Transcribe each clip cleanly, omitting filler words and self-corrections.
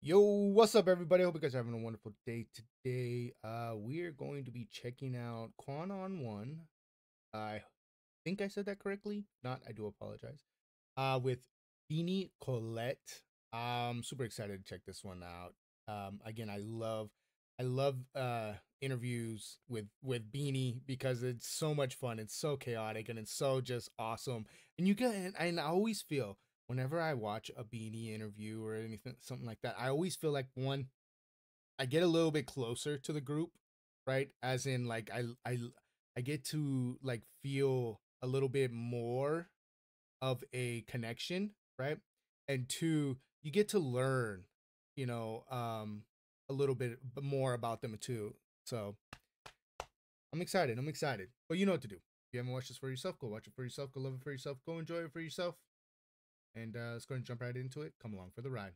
Yo, what's up, everybody? Hope you guys are having a wonderful day today. We're going to be checking out Quan on One. I think I said that correctly. If not, I do apologize. With Beanie Colette. Super excited to check this one out. Again, I love interviews with Beanie because it's so much fun. It's so chaotic and it's so just awesome. And you get, and I always feel whenever I watch a Beanie interview or anything, something like that, I always feel like one, I get a little bit closer to the group, right? As in, like I get to like feel a little bit more of a connection, right? And two, you get to learn, a little bit more about them too. So I'm excited. I'm excited. But you know what to do. If you haven't watched this for yourself, go watch it for yourself. Go love it for yourself. Go enjoy it for yourself. And let's go and jump right into it. Come along for the ride.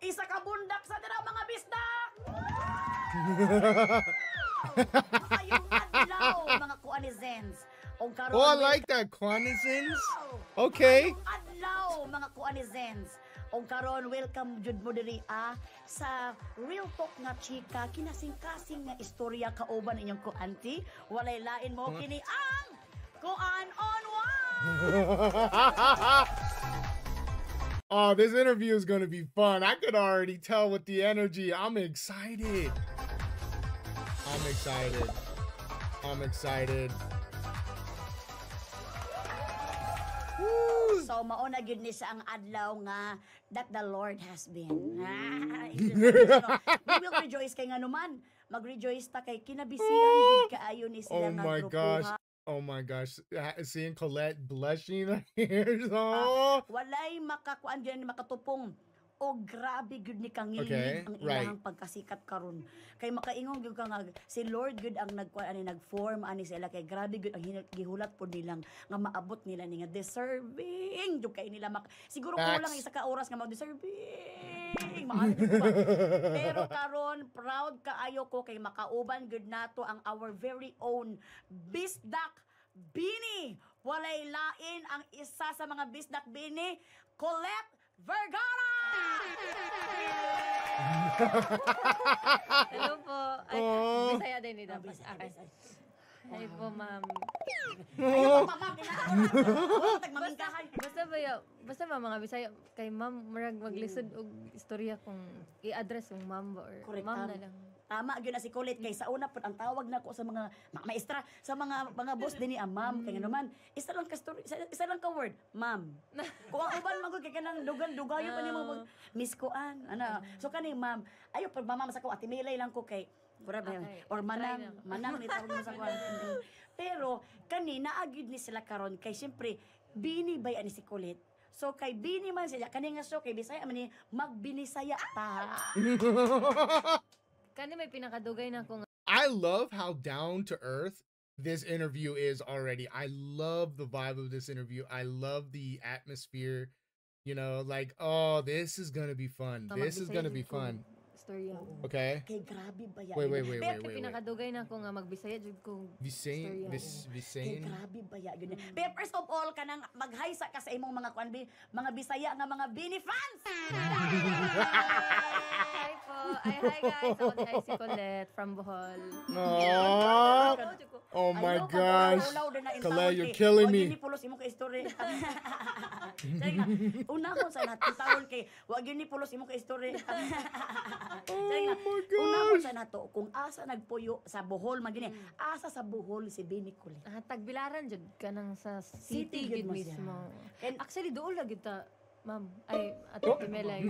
Isa ka bundak sa dira mga bisdak! Makayong adlaw mga kuanizens. O karon Oh, I like that. Quanizens. Okay. Makayong adlaw mga kuanizens. O karon welcome jud mo diri sa Real Talk nga chika kinasing-kasing nga istorya kauban inyong kuanti. Walay lain mo kini ang Kuan on One! Oh, this interview is going to be fun. I could already tell with the energy. I'm excited. I'm excited. I'm excited. Woo! So mauna gyud ni sa ang adlaw nga that the Lord has been. We will rejoice kay nganuman. Mag-rejoice ta kay kinabisihan gid kaayo ni Oh sila nga my grupo. gosh. Oh my gosh. Seeing Colette blushing here. Oh. Walay makakuan gyud makatupong. O grabe gyud ni kangilin Okay, ang right. ilahang pagkasikat karon. Kay makaingon gyud ka nga si Lord gyud ang nagkuan ani nagform ani sila kay grabe gyud ang gihulat pod nilang nga maabot nila ni nga deserving gyud kay nila siguro Facts. kulang isa ka oras nga mag-deserving. Maano gyud ba? Pero karon proud kaayo ko kay makauban gyud nato ang our very own Bisdak Beanie. Walay lain ang isa sa mga Bisdak Beanie, Colette Vergara! Hello po. Ay, Oh. Bisaya din ni dapat. Okay. Hi po, ma'am. Ayaw pa, ma'am. Huwag tagmamingkahan. Basta ba mga Bisaya kay ma'am murag maglisod og istorya kung i-address yung ma'am ba or Correct, ma'am tama. na lang. Tama gyud na si Colette kay sa una pud ang tawag nako sa mga maestra sa mga boss dinhi ang ma'am kay naman isa lang ka story isa lang ka word ma'am kung ang uban magud kay kanang dugan-dugayo pa nimo miss koan ana so kani ma'am ayo pag mama sa ko ati milay lang ko kay Okay, or try manang na. manang ni tawag mo sa kuan pero kani naagid ni sila karon kay syempre bini bay ani si Colette. So kay bini man sila kani nga so kay Bisaya man ni magbinisaya ta. Kani may pinakadugay na ko nga I love how down to earth this interview is already. I love the vibe of this interview. I love the atmosphere. You know, like, oh, this is gonna be fun. This is gonna be fun. istorya. Okay. Kay grabe ba yan? Wait. Kay pinakadugay na ko nga magbisaya jud ko. Visain, Istorya. Kay Visain. grabe ba yan? Pero first of all, kanang mag-hi sa ka sa imong mga mga Bisaya nga mga Bini fans! Hi po. Ay, hi guys. Ako din ay si Colette from Bohol. Aww. Oh my Ayaw ka, gosh. ulaw din na in Colette, tawon you're kay- killing Wag me. yun ni pulos imo kay story. Dahil nga, una ko sa natin tawon kay wag yun ni pulos imo kay story. Dahil nga, my una ko gosh. sa nato kung asa nagpuyo sa Bohol magini. Asa sa Bohol si Bini Colette. Tagbilaran jud ka nang sa City city gyud gid mo siya. mismo. And- Actually doon lang gid ta, ma'am. Ay, ato Timelay.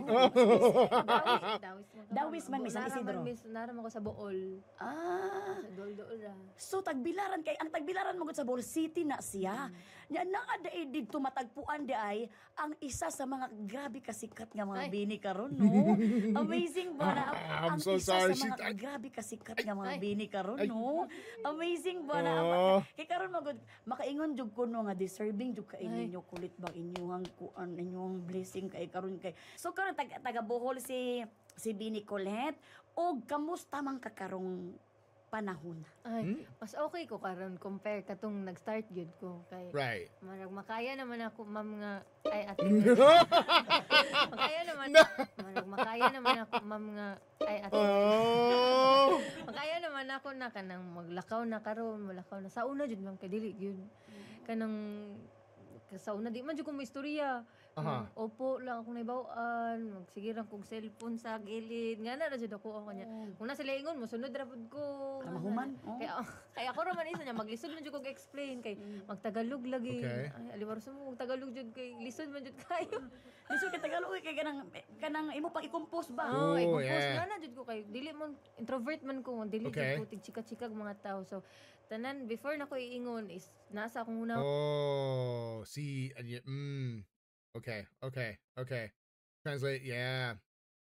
Dawis man, Miss San Isidro. Naram ako sa Bohol. Ah, Sa Dool ra. so tagbilaran kay ang tagbilaran mo gud sa Bohol City na siya. Nya naa dai didto matagpuan di ay ang isa sa mga grabe kasikat nga mga Ay. bini karon no. Amazing ba na I'm ang so isa sorry, sa mga shit. grabe kasikat nga mga Ay. bini karon Ay. no. Amazing ba na Oh. kay karon magud makaingon jud ko no nga deserving jud ka Ay. inyo kulit ba inyong kuan inyong blessing kay karon kay. So karon taga Bohol si Bini Colette og kamusta man ka karong panahon? Ay, mas okay ko karon compare katong nag-start gyud ko kay Right. marag makaya naman ako ma'am nga ay ate. makaya naman. Marag makaya naman maglakaw na karon, malakaw na. Sa una jud man kay dili gyud kanang sa una di man jud ko may istorya. Aha. Opo lang akong naibaw-an, magsige ra kog cellphone sa gilid. Ngana ra jud ako kanya. Kung nasa laingon mo sunod ra pud ko. Para mahuman. Kaya ako ra man isa niya maglisod man jud ko explain kay magtagalog lagi. Okay. Ay aliwar sa mo magtagalog jud kay lisod man jud kayo. Lisod kay Tagalog kay kanang imo pang i-compose ba? Oh, Ikumpos yeah. na jud ko kay dili man introvert man ko, dili Okay. jud ko tig chika-chika mga tao. So tanan before na ko iingon is nasa akong una. Oh, see, and okay, okay, okay. Translate, yeah.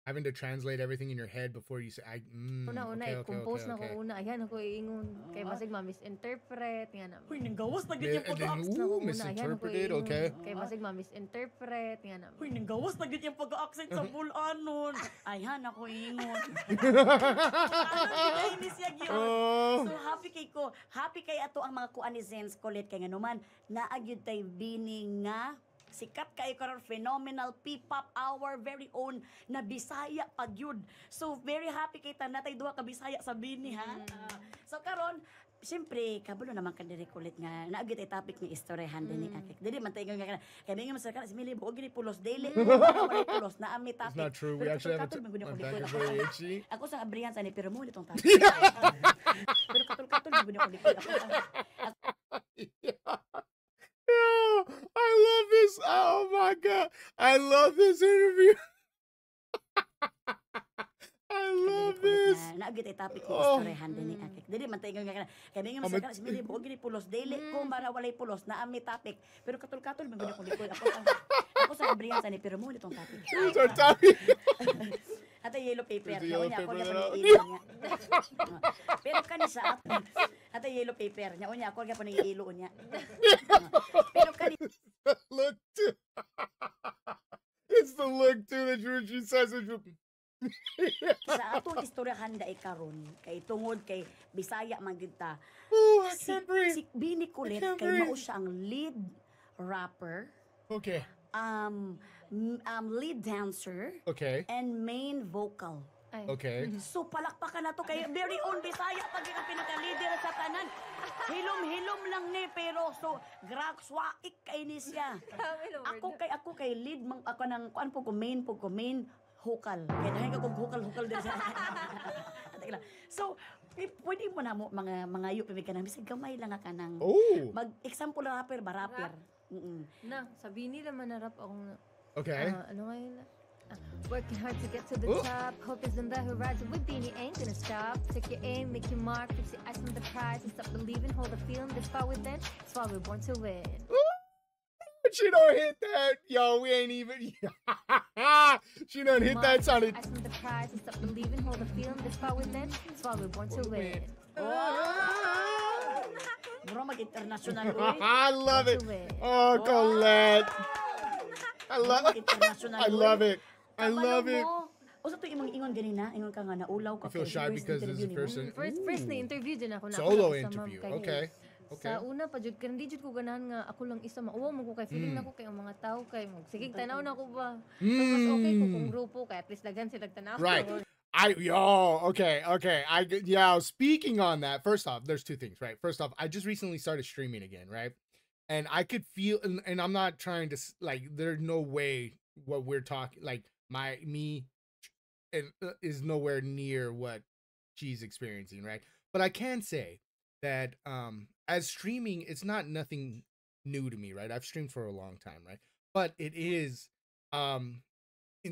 Having to translate everything in your head before you say, Una-una, okay, i-compose na okay. ko una. Ayan ako iingon. Kay basig ma-misinterpret. Nga na. Uy, nanggawas na And gid yung then, pag-accent. na ko una. Ayan ako misinterpreted, iingon. okay. Kay basig ma-misinterpret. Nga na. Uy, nanggawas na gid yung pag-accent sa bulanon. Ayhan ako ingon. Ay, ni siya gyud. Oh. So happy kay ato ang mga kuan ni Zen's Colette kay nganuman naagyud tay bini nga sikat kay karon phenomenal P-pop our very own na Bisaya pagyud. So very happy kay tanatay duha ka Bisaya sa bini ha. So karon siyempre, kabulo naman ka diri kulit nga naagit ay topic nga istoryahan din ni Akik. Dili man tayo nga kaya may nga masarap si Mili buog gini pulos daily. Wala pulos na ami It's topic. not true. We Pero actually have katul-katul, my maguni ko back is likod. very itchy. Ako sa abrihan sa ni pero mo nitong topic. Pero katul-katul maguni ko likod. Yeah. I love this. Oh my god. I love this interview. I love this. Naagit ay topic nga Oh. istoryahan din ni Akik. Dili man tayo nga kaya may nga masarap si Mili buog gini pulos daily. Kung bara walay pulos na ami topic. Pero katul-katul maguni ko likod. Ako sa abrihan sa ni pero mo nitong topic. Here's our topic. At ay yellow paper. There's a yellow Nya ako paper gyapon na- ni ilo niya. Pero kani sa ato. At ay yellow paper. Nya unya ako gyapon ni ilo niya. Pero kani Look too. It's the look too that she says it. sa atong istoryahan dai karon kay tungod kay Bisaya man gyud ta. Oh, I Si, can't breathe. si Bini Kulit I can't kay mao breathe. siya ang lead rapper, Okay. lead dancer Okay. and main vocal. Ay. Okay. So palakpakan nato kay very own Bisaya pag ang pinaka-leader sa tanan. Hilom-hilom lang ni pero so swaik kay ni siya. Ako kay lead mang ako nang kuan po ko main vocal. Kaya dahil ako vocal din sa. Teka lang. So pwede mo na mo mga yupi ka nang bisig gamay lang ka nang Oh. mag-example rapper ba rapper. Na, sabi nila manarap akong Okay. ano nga yun? Working hard to get to the Oh. top. Hope isn't that who rides with Beanie ain't gonna stop. Take your aim, make your mark, fix your eyes on the prize, and stop believing, hold the feeling that's far within. It's why we're born to win. She don't hit that. Yo, we ain't even. She don't hit that. Sounded. Eyes on the prize, and stop believing, hold the feeling that's far within. It's why we're born to win. Mura mag-international uy. I love it. To win. Oh, Colette. I love. Mag-international I love it. I love it. O sa to imong ingon ganina, ingon ka nga naulaw ka I feel kay shy first because this is interview the nimo. first. First na interview din ako na Solo ako sa interview. ma'am, kay- Okay. Okay. Sa una pa jud kan di jud ko ganahan nga ako lang isa mauwa mo ko kay feeling nako kay ang mga tao kay mo sige tanaw na ko ba. So mas okay ko kung grupo kay at least daghan sila tanaw. Right. Okay. Speaking on that, first off, there's two things, right? First off, I just recently started streaming again, right? And I could feel, and I'm not trying to, there's no way what we're talking, is nowhere near what she's experiencing, right? But I can say that, as streaming, it's not nothing new to me, right? I've streamed for a long time, right? But it is,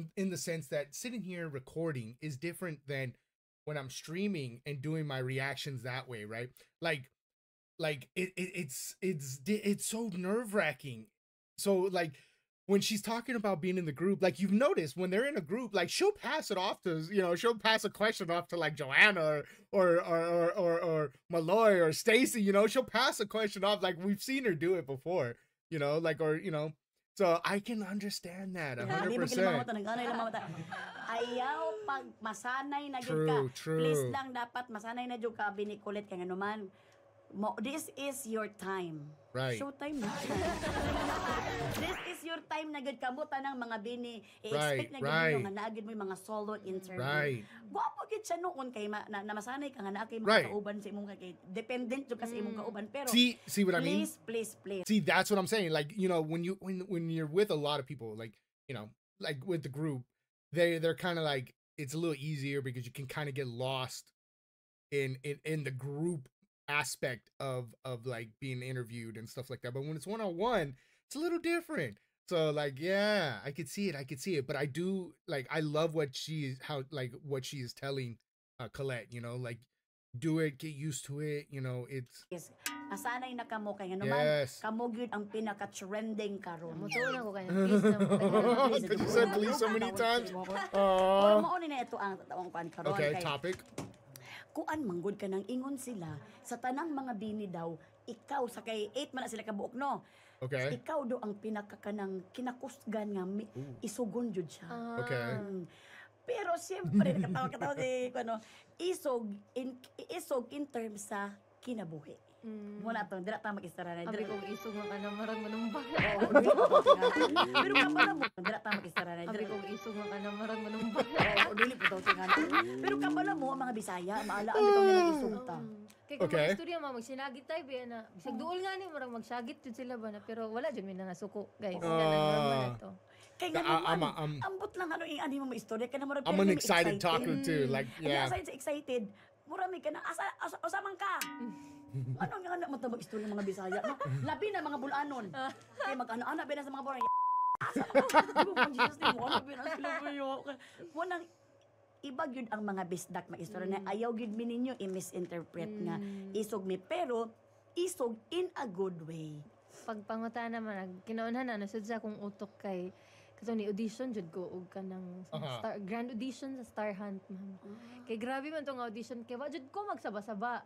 in the sense that sitting here recording is different than when I'm streaming and doing my reactions that way, right? It's so nerve-wracking. So like when she's talking about being in the group, like you've noticed when they're in a group, like she'll pass it off to, she'll pass a question off to like Joanna or Malloy or Stacy, she'll pass a question off. Like we've seen her do it before, so I can understand that 100%. Ayaw pag masanay na gyud ka. True. Please lang dapat masanay na gyud ka binikulit kay nganuman. This is your time. Right. Showtime na. This is your time na gud kamutan ng mga bini. I-expect na gud Right. nga naagid mo yung mga solo interview. Right. Gwapo gid siya noon kay na masanay ka nga na kay Right. mga kauban sa imong kay dependent jud ka sa imong kauban pero See what I mean? please. See, that's what I'm saying. Like, you know, when you're with a lot of people, like, you know, like with the group, they're kind of like, it's a little easier because you can kind of get lost in the group aspect of like being interviewed and stuff like that. But when it's one-on-one, it's a little different. So like, yeah, I could see it. But I do like, I love what she is telling Colette, you know, like, do it, get used to it, you know, it's yes. Asanay na kamo kay nga naman yes. kamo gyud ang pinaka-trending karon. Mutuon ako kaya please na mo. Because you said please so many times. Pero mao ni na ito ang tatawang kan karon Okay, kay topic. kuan manggod ka nang ingon sila sa tanang mga bini daw ikaw sa kay 8 man na sila kabuok no. Okay. Ikaw do ang pinakakanang kinakusgan nga isugon jud siya. Okay. Pero siyempre katawa si ano isog in terms sa kinabuhi. Muna to, dira ta mag-istara na. Abi kong isog nga kana marang manumbak. Pero kapala mo, dira ta mag-istara na. Abi kong isog nga kana marang manumbak. Oo, dili po daw tingan. Pero kapala mo ang mga Bisaya, maalaan bitaw nila isog ta. Kay kung Okay. mga istorya magsinagit tayo biya na bisag duol nga ni marang magsagit jud sila ba na pero wala jud mi na nga suko guys. Kanang normal na to. Kaya nga naman, ambot lang ano yung ani mo istorya ka na marang I'm an excited talker too. Like, yeah. Excited. Murami ka na, asaman ka. Ano nga na matabag istorya ng mga Bisaya, no? Labi na mga bulanon. Kaya mag-ano-ana, bina sa mga bulan. Asa mo, Jesus name mo, ano bina sila mo yun? Munang, iba gyud ang mga bisdak maistorya na ayaw gyud mi ninyo i-misinterpret nga isog mi. Pero, isog in a good way. Pagpangutan naman kinaunhan na nasud sa akong utok kay kato ni audition jud ko og kanang grand audition sa Star Hunt ma'am. Kay grabe man tong audition kay wa jud ko magsaba-saba.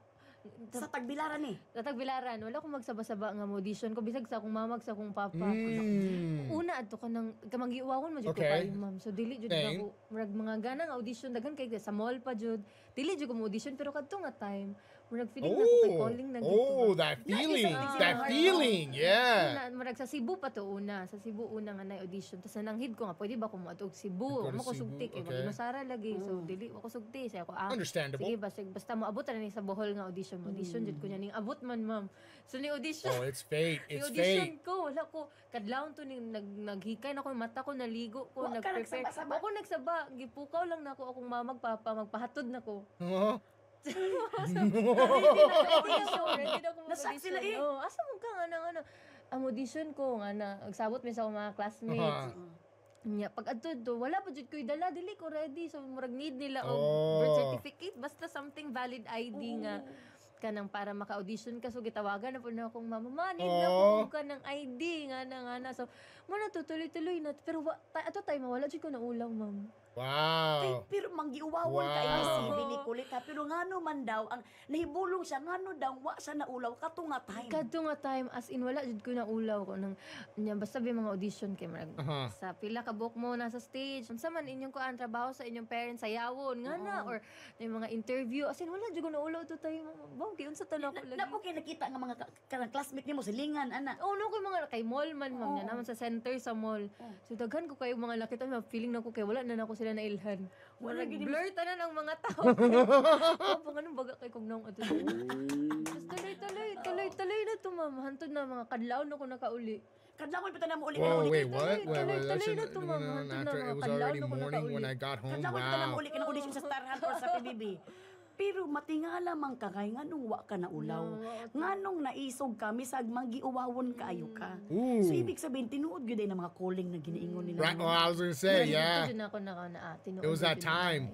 Sa Tagbilaran eh. Sa Tagbilaran wala ko magsaba-saba nga mo audition ko bisag sa akong mama sa akong papa. Una adto ka nang kamanggiwawon mo jud ko Okay. kayo ma'am. So dili jud Same. ako murag mga ganang audition daghan kay sa mall pa jud. Dili jud ko mo audition pero kadto nga time murag feeling na ko kay calling na gito. Oh, that feeling. Yeah. Una, murag sa Cebu pa to una. Sa Cebu una nga na audition. Tapos nananghid ko nga, pwede ba ko maatog Cebu? Go to Mo ko Cebu, sugti. Kaya okay. Masara lagi. So, dili ako sugti. Saya ko, Understandable. sige, basta mo abot na ni sa Bohol nga audition. Audition, jud ko niya ning abot man, ma'am. So, ni audition. Oh, it's fate. Ni It's audition fate. ko, wala ko, kadlawon to ning naghikay na ko, yung mata ko, naligo ko, Wa ka nag-prepare. nagsaba-saba? Ako nagsaba, gipukaw lang na ako, akong mama, papa, magpahatod na ko. Huh? Ready na ako Nasak sila eh. Oh, asa mo ka nga ano, ang audition ko nga na, nagsabot mi sa akong mga classmates. Nya pag adto do wala pa jud ko'y dala dili ko ready so murag need nila og birth certificate basta something valid ID nga kanang para maka-audition ka so gitawagan na po na akong mama need na ko og kanang ID nga na so mo na tuloy-tuloy na pero ato tayo mawala jud ko na ulaw ma'am. Wow. Pero manggiuwawon ka ICB ni kulit ha. Pero ngano man daw, ang nahibulong siya, ngano daw, wa siya naulaw, kato nga time. Kadto nga time as in wala jud ko na ulaw ko nang nya basta may mga audition kay murag sa pila ka book mo na sa stage unsa man inyong kuan trabaho sa inyong parents sayawon nga na or may mga interview as in wala jud ko na ulaw to time baw kay unsa tan ako lagi Napo kay nakita nga mga kanang classmate nimo silingan, ana. oh no ko mga kay mall man ma'am na naman sa center sa mall so daghan ko kayo mga lakita feeling na ko kay wala na nako sila na ilhan wala blur tanan ang mga tao oh pang anong baga kay kog naong ato tuloy na to ma'am hantod na mga kadlaw na ko nakauli. Kadlawon pa na mo uli Whoa, ka wait, what? tuloy That na shouldn't- to, ma'am. no, Hantod na after mga it was kadlaw already na ko morning when nakauli. I got home. Kadlawon pa na mo Wow. uli ka audition sa Star Hunt or sa PBB. Pero matingala man ka kay nganong wa ka na ulaw. Nganong naisog ka misag manggiuwawon kaayo ka. Ooh. So ibig sabihin tinuod gyud ay na mga calling na giniingon nila. Right. Well, I was gonna say, yeah. Ito ako tinuod. It was that time.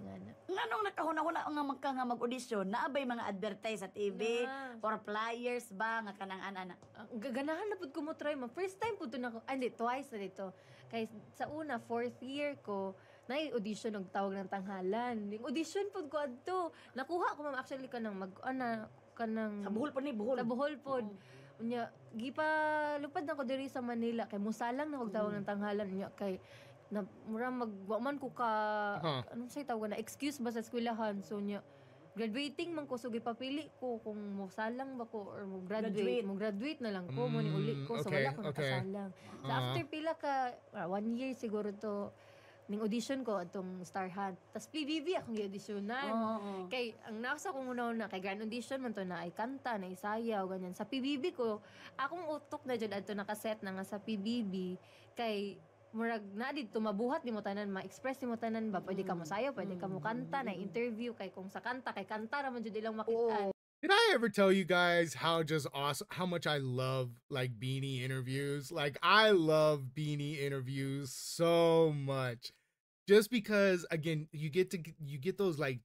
Nganong nakahuna-huna nga magka nga mag-audition, naabay mga advertise sa TV or flyers ba nga kanang ana. Gaganahan na pud ko mo try mo. First time pud to na ko. Hindi, twice na dito. Kay sa una, 4th year ko, audition og tawag ng tanghalan. Yung audition pud ko adto. Nakuha ko ma'am actually kanang kanang Sa buhol pa ni buhol. Sa Bohol pod. Unya gipa lupad na ko diri sa Manila kay musalang na og tawag ng tanghalan unya kay mura magwa man ko ka anong say tawag na excuse ba sa eskwelahan so nya graduating man ko, so gipapili ko kung mo salang ba ko or mo Graduate. graduate na lang ko, mo ni uli ko, so Okay, wala ko okay. nakasalang. So after pila ka, 1 year siguro to, ning audition ko atong Star Hunt. Tas PBB akong gi-auditionan. Oo. Kay ang nasa ko una kay grand audition man to na ay kanta, na isayaw ganyan. Sa PBB ko, akong utok na jud adto nakaset na nga sa PBB kay murag na dito mabuhat nimo tanan, ma-express nimo tanan ba, pwede ka mo sayaw, pwede ka mo kanta, na interview kay kung sa kanta kay kanta ra man jud ilang makitaan. Did I ever tell you guys how just awesome, how much I love like Beanie interviews? Like I love Beanie interviews so much, just because again you get those like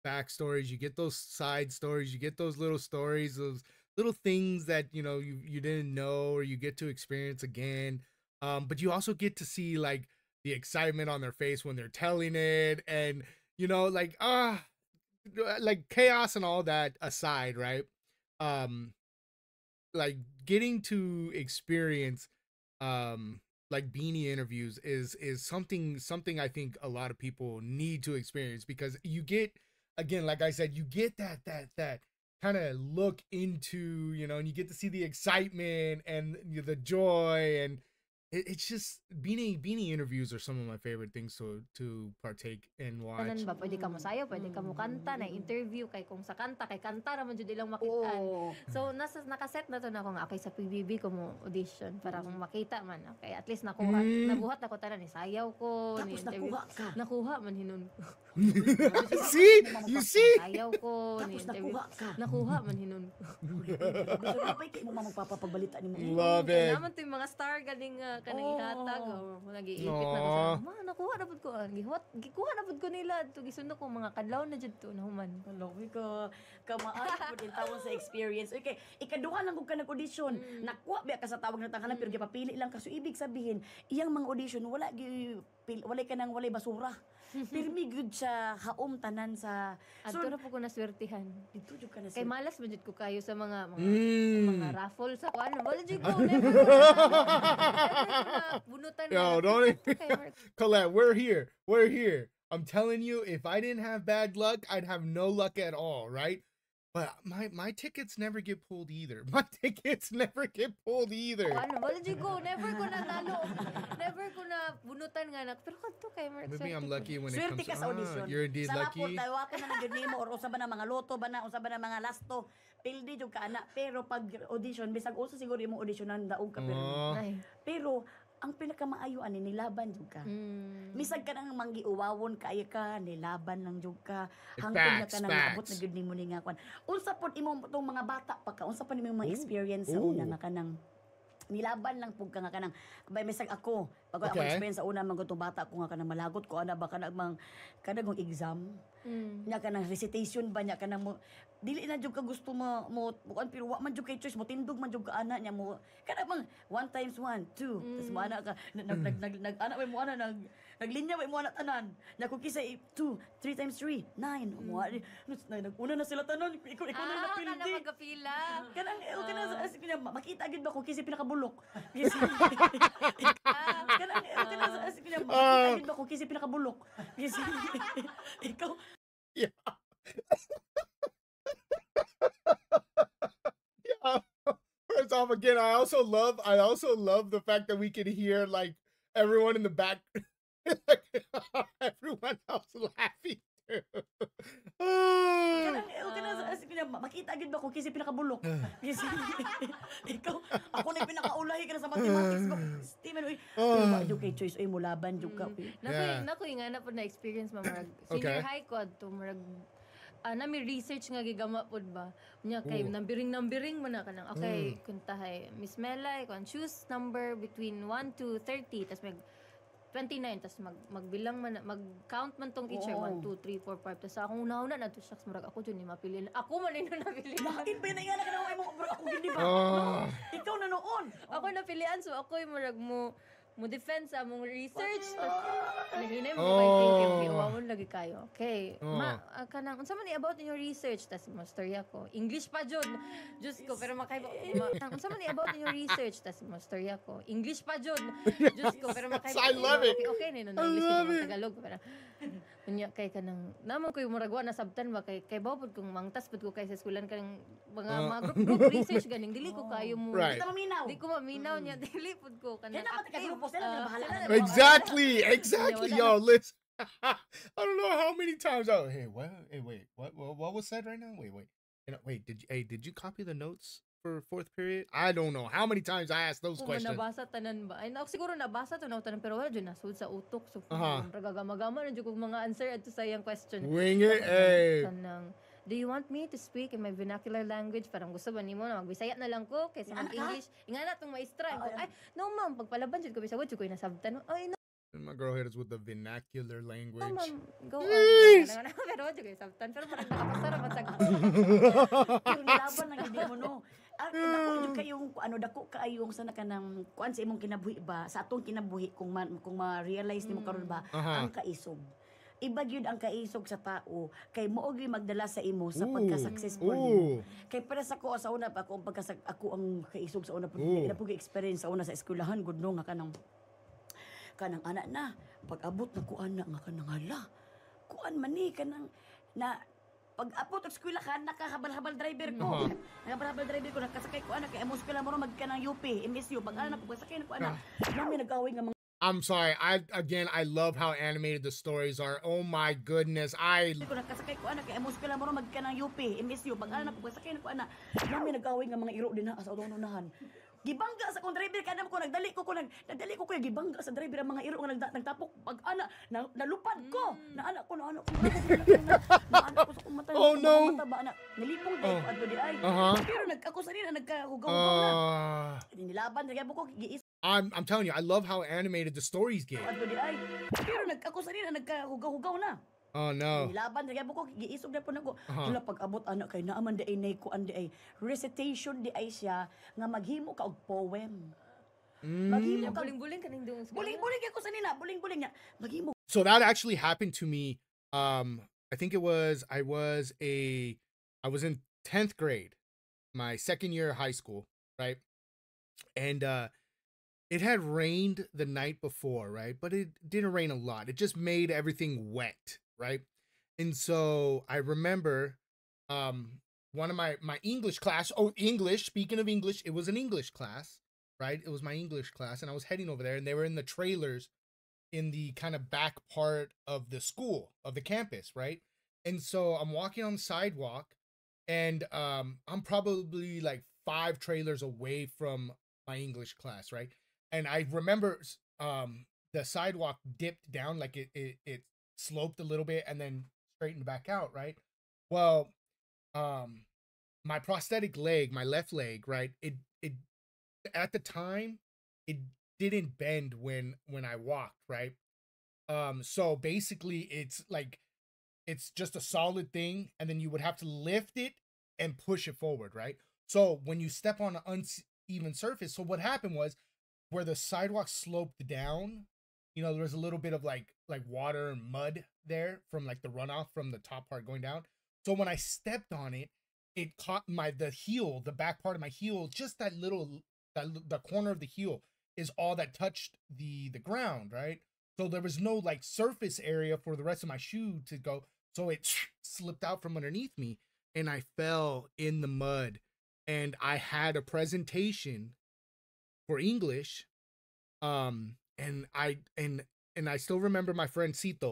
backstories, you get those side stories, you get those little stories, those little things that you know you didn't know or you get to experience again. But you also get to see like the excitement on their face when they're telling it, and you know like like chaos and all that aside, right? Like getting to experience like Beanie interviews is something I think a lot of people need to experience, because you get, again, like I said, you get that kind of look into, you know, and you get to see the excitement and the joy, and it's just Beanie interviews are some of my favorite things to partake and watch. Tanan ba, pwede ka mo sayaw, pwede ka mo kanta, na interview kay kung sa kanta kay kanta ra man jud ilang makitaan. Oo. So nakaset na to na ako nga okay sa PBB ko mo audition para kung makita man, okay, at least nakuha, nabuhat ako tanan, ni sayaw ko, ni Tapos interview. nakuha ka. Nakuha man hinon ko. See? You see? Sayaw ko, ni Tapos interview. nakuha ka. Nakuha man hinon ko. Gusto ko pa mo magpapagbalita ni mo. Love Kaya it. naman to yung mga star galing kanang Oo. ihatag, nag-iipit na ko sa, nakuha na pud ko, gikuha na pud ko nila, to gisundo ko mga kadlaw na jud to na human. Love ka. Kamaan po din tawon sa experience. Okay, ikaduha lang kung ka nag-audition. Nakuha ba ka sa tawag na tanghalan pero gipapili lang ka. So ibig sabihin, iyang mga audition wala ka nang walay basura. Pirmi good sa haom tanan sa Adto na po ko naswertihan. dito jud ka na Kay sa malas man jud ko kayo sa mga Mm. raffle sa kuan. Wala jud ko, never ko na bunutan Yo, na. don't even- Kay Mark. Colette, we're here. I'm telling you, if I didn't have bad luck, I'd have no luck at all, right? But my tickets never get pulled either. My tickets never get pulled either. Ano, wala jud ko, never ko na nalo. Never ko na bunutan nga na. Pero kadto kay Mark. Maybe I'm lucky when it swerte comes ka sa audition. you're indeed sa lucky. rapot dawato na ng nimo or usa ba na mga loto ba na usa ba na mga lasto. Pildi jud ka ana pero pag audition bisag usa siguro imong auditionan daog ka Oh. Ay. pero ang pinakamaayo ani nilaban jud ka. Misag ka nang manggiuwawon kaayo ka, nilaban lang jud ka. Hangtod na ka nang abot na gud nimo ni nga kwan. Unsa pod imong tong mga bata pa ka, unsa pa nimo mga experience sa una nga kanang nilaban lang pug ka nga kanang bay misag ako pag ako Okay. experience sa una man gud tong bata ko nga kanang malagot ko ana ba kanang kanang exam nya kanang recitation ba nya kanang mo dili na jud ka gusto mo bukan pero wa man jud kay choice mo tindog man jud ka ana nya mo kanang mang 1 times 1 2 tas mo ana ka nag ana mo ana naglinya mo ana tanan nya kung kisa 2 3 times 3 9 mo naguna na sila tanan ikaw na Kana napildi magapila. kanang makita gid ba kung kisa pinakabulok kasi kanang makita gid ba kung kisa pinakabulok kasi ikaw Yeah. First off, again, I also love the fact that we can hear like everyone in the back, like, everyone else laughing too. kanang makita gid ba kung kisa pinakabulok kasi ikaw ako na pinakaulahi ka na sa mathematics ko Steven uy wa jud kay choice uy mulaban jud ka uy Nakoy nga na po na experience marag senior Okay. high ko to marag nami research nga gigama pod ba nya kay nambiring man na kanang okay kuntahay Miss Melay kon choose number between 1 to 30 tas mag 29 tas magbilang man mag-count man tong teacher Oo. 1 2 3 4 5 tas akong una na to shucks murag ako jud ni mapili ako man ino napili lain ba na nga na kanang mo bro ako gindi ba Ah. ikaw na noon ako napilian so ako murag mo defend sa among research nahinay mo Oh. kay thinking giwawon lagi kayo. Okay. Kanang unsa man ni about in your research tas mo storya ko. English pa jud. Diyos ko pero unsa man ni about in your research tas mo storya ko. English pa jud. Diyos ko pero I love it. Okay ni no I English love ko it. Tagalog pero unya kay kanang naman ko yung muragwa na sabtan ba kay bawod kung mangtas pud ko kay sa eskwelahan kanang mga group research ganing dili ko kayo mo. Right. Ito maminaw. Di ko maminaw niya dili pud ko kanang Kaya naman active. grupo sila na bahala na. Exactly. Yeah, Yo, listen. I don't know how many times. Oh, hey, what? Hey, wait. What was said right now? Wait. Wait. Did you copy the notes for fourth period? I don't know how many times I asked those Kung questions. nabasa tanan ba? Ay, siguro nabasa to na tanan pero wala dyan nasud sa utok. So, ragagama-gama na dyan kung mga answer at sa iyang question. Wing it, hey. Kanang, do you want me to speak in my vernacular language? Parang gusto ba nimo na magbisaya na lang ko kaysa mag-English? Ingana tong maestra. Ay, no ma'am, pagpalaban dyan ko bisawad dyan ko yung nasabtan. Ay, no And my girl hit us with the vernacular language. ma'am, go on. Jeez. Pero wala dyan ko yung nasabtan. Pero parang nakapasara man sa Pero nilaban lang hindi mo no. Dako jud kayong dako kaayong sa kanang kuan sa imong kinabuhi ba sa atong kinabuhi kung ma-realize nimo karon ba ang kaisog. Iba gyud ang kaisog sa tao kay mao gyud magdala sa imo sa pagka-successful nimo. Kay para sa ko sa una pa ako ako ang kaisog sa una pud experience sa una sa eskwelahan gud no nga kanang anak na pag-abot na ko anak nga kanang hala. Kuan man ni kanang na pag-abot og eskwela ka nakahabal-habal driver ko. Nakahabal driver ko nakasakay ko anak kay amo eskwela mo magka ng UP, MSU pag anak ko sakay na ko anak. Nami nag-away nga mga I'm sorry. I love how animated the stories are. Oh my goodness. ko nakasakay ko anak kay amo eskwela mo magka ng UP, MSU pag anak ko sakay na ko anak. Nami nag-away nga mga iro din ha sa unahan. Gibangga sa kong driver kada ko nagdali ko kay gibangga sa driver ang mga iro nga nagtapok pag ana nalupad ko na anak ko na anak ko sa kong mata. Oh, no. Mata ba anak nilipong day ko adto di ay. Pero ako sa nila nagkahugaw-hugaw na. Nilaban kay ko giis I'm telling you, I love how animated the stories get. adto di ay. Pero ako sa nila nagkahugaw-hugaw na. Oh no. Nilaban kay ko giisog na po nako. Wala pag-abot anak kay naaman di ay nay ko andi ay recitation di ay siya nga maghimo ka og poem. Maghimo ka buling-buling kaning dong. buling-buling kay ko sa nina, buling-buling niya. Maghimo So that actually happened to me. I think I was in 10th grade, my second year of high school, right? And it had rained the night before, right? But it didn't rain a lot. It just made everything wet, right? And so I remember one of my English class, speaking of English, it was an English class, right? It was my English class, and I was heading over there, and they were in the trailers in the kind of back part of the school, of the campus, right? And so I'm walking on the sidewalk, and I'm probably like 5 trailers away from my English class, right? And I remember the sidewalk dipped down, like it sloped a little bit and then straightened back out, right? Well, my prosthetic leg, my left leg, right? It at the time it didn't bend when I walked, right? So basically it's just a solid thing, and then you would have to lift it and push it forward, right? So when you step on an uneven surface, so what happened was where the sidewalk sloped down, there was a little bit of like water and mud there from like the runoff from the top part going down. So when I stepped on it, it caught the heel, the back part of my heel, just the corner of the heel is all that touched the ground, right? So there was no like surface area for the rest of my shoe to go. So it slipped out from underneath me and I fell in the mud, and I had a presentation for English. And I still remember my friend Cito.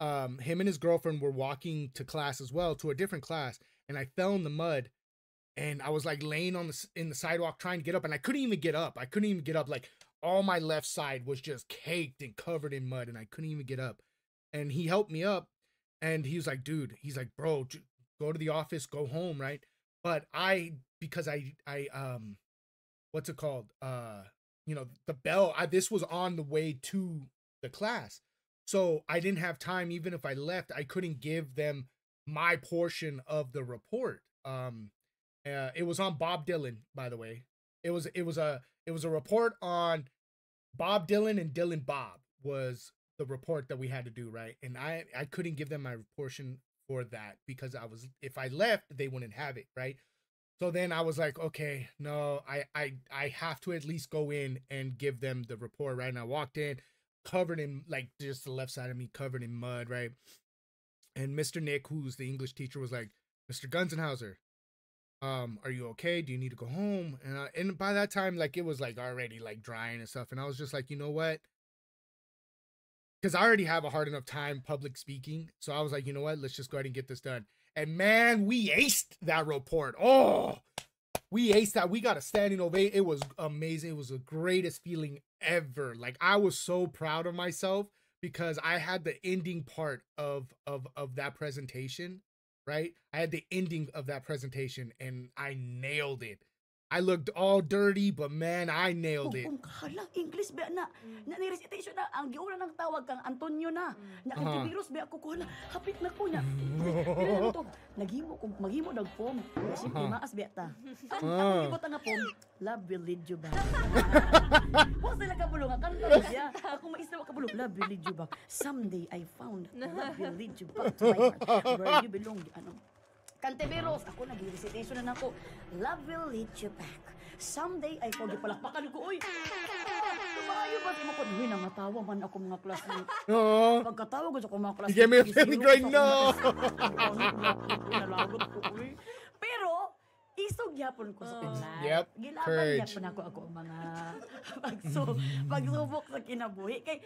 Him and his girlfriend were walking to class as well, to a different class, and I fell in the mud, and I was like laying in the sidewalk trying to get up, and I couldn't even get up. Like all my left side was just caked and covered in mud, and I couldn't even get up. And he helped me up, and he was like, dude, he's like, bro, go to the office, go home, right? But because I what's it called? The bell, this was on the way to the class. So I didn't have time. Even if I left, I couldn't give them my portion of the report. It was on Bob Dylan, by the way. It was a report on Bob Dylan, and Dylan Bob was the report that we had to do, right? And I couldn't give them my portion for that because if I left, they wouldn't have it, right? So then I was like, okay, no, I have to at least go in and give them the report, right? And I walked in covered in, like, just the left side of me covered in mud, right? And Mr. Nick, who's the English teacher, was like, Mr. Gunzenhauser, are you okay? Do you need to go home? And by that time, like, it was like already like drying and stuff. And I was just like, you know what? Because I already have a hard enough time public speaking. So I was like, you know what? Let's just go ahead and get this done. And man, we aced that report. Oh, we aced that. We got a standing ovation. It was amazing. It was the greatest feeling ever. Like, I was so proud of myself because I had the ending part of that presentation, right? I had the ending of that presentation and I nailed it. I looked all dirty, but man, I nailed it. Hala, English ba na? Na ni-recitation na. Ang giuna ng tawag kang Antonio na. Na antivirus ba ako ko hala. Hapit na ko niya. Pila na to. Maghimo dag form. Siyempre, maas ba ta. Ang ibot nga form. Love will lead you back. Huwag sila kabulong. Kanta siya. Ako maisip ako kabulong. Love will lead you back. Someday I found love will lead you back to my heart. Where you belong. Ano? Canteveros, ako nag-recitation na ako. Love will lead you back. Someday, ay pag palakpakan ko, uy! Tumayo ba? Di mo ko, uy, nangatawa man ako mga classmate. Pagkatawa ko sa ako mga classmate. You gave me a feeling right now. Nalagot ko, uy. Pero, isog yapon ko sa class. Yep, Gilaban courage. yapon ako mga pagsubok sa kinabuhi. Kay,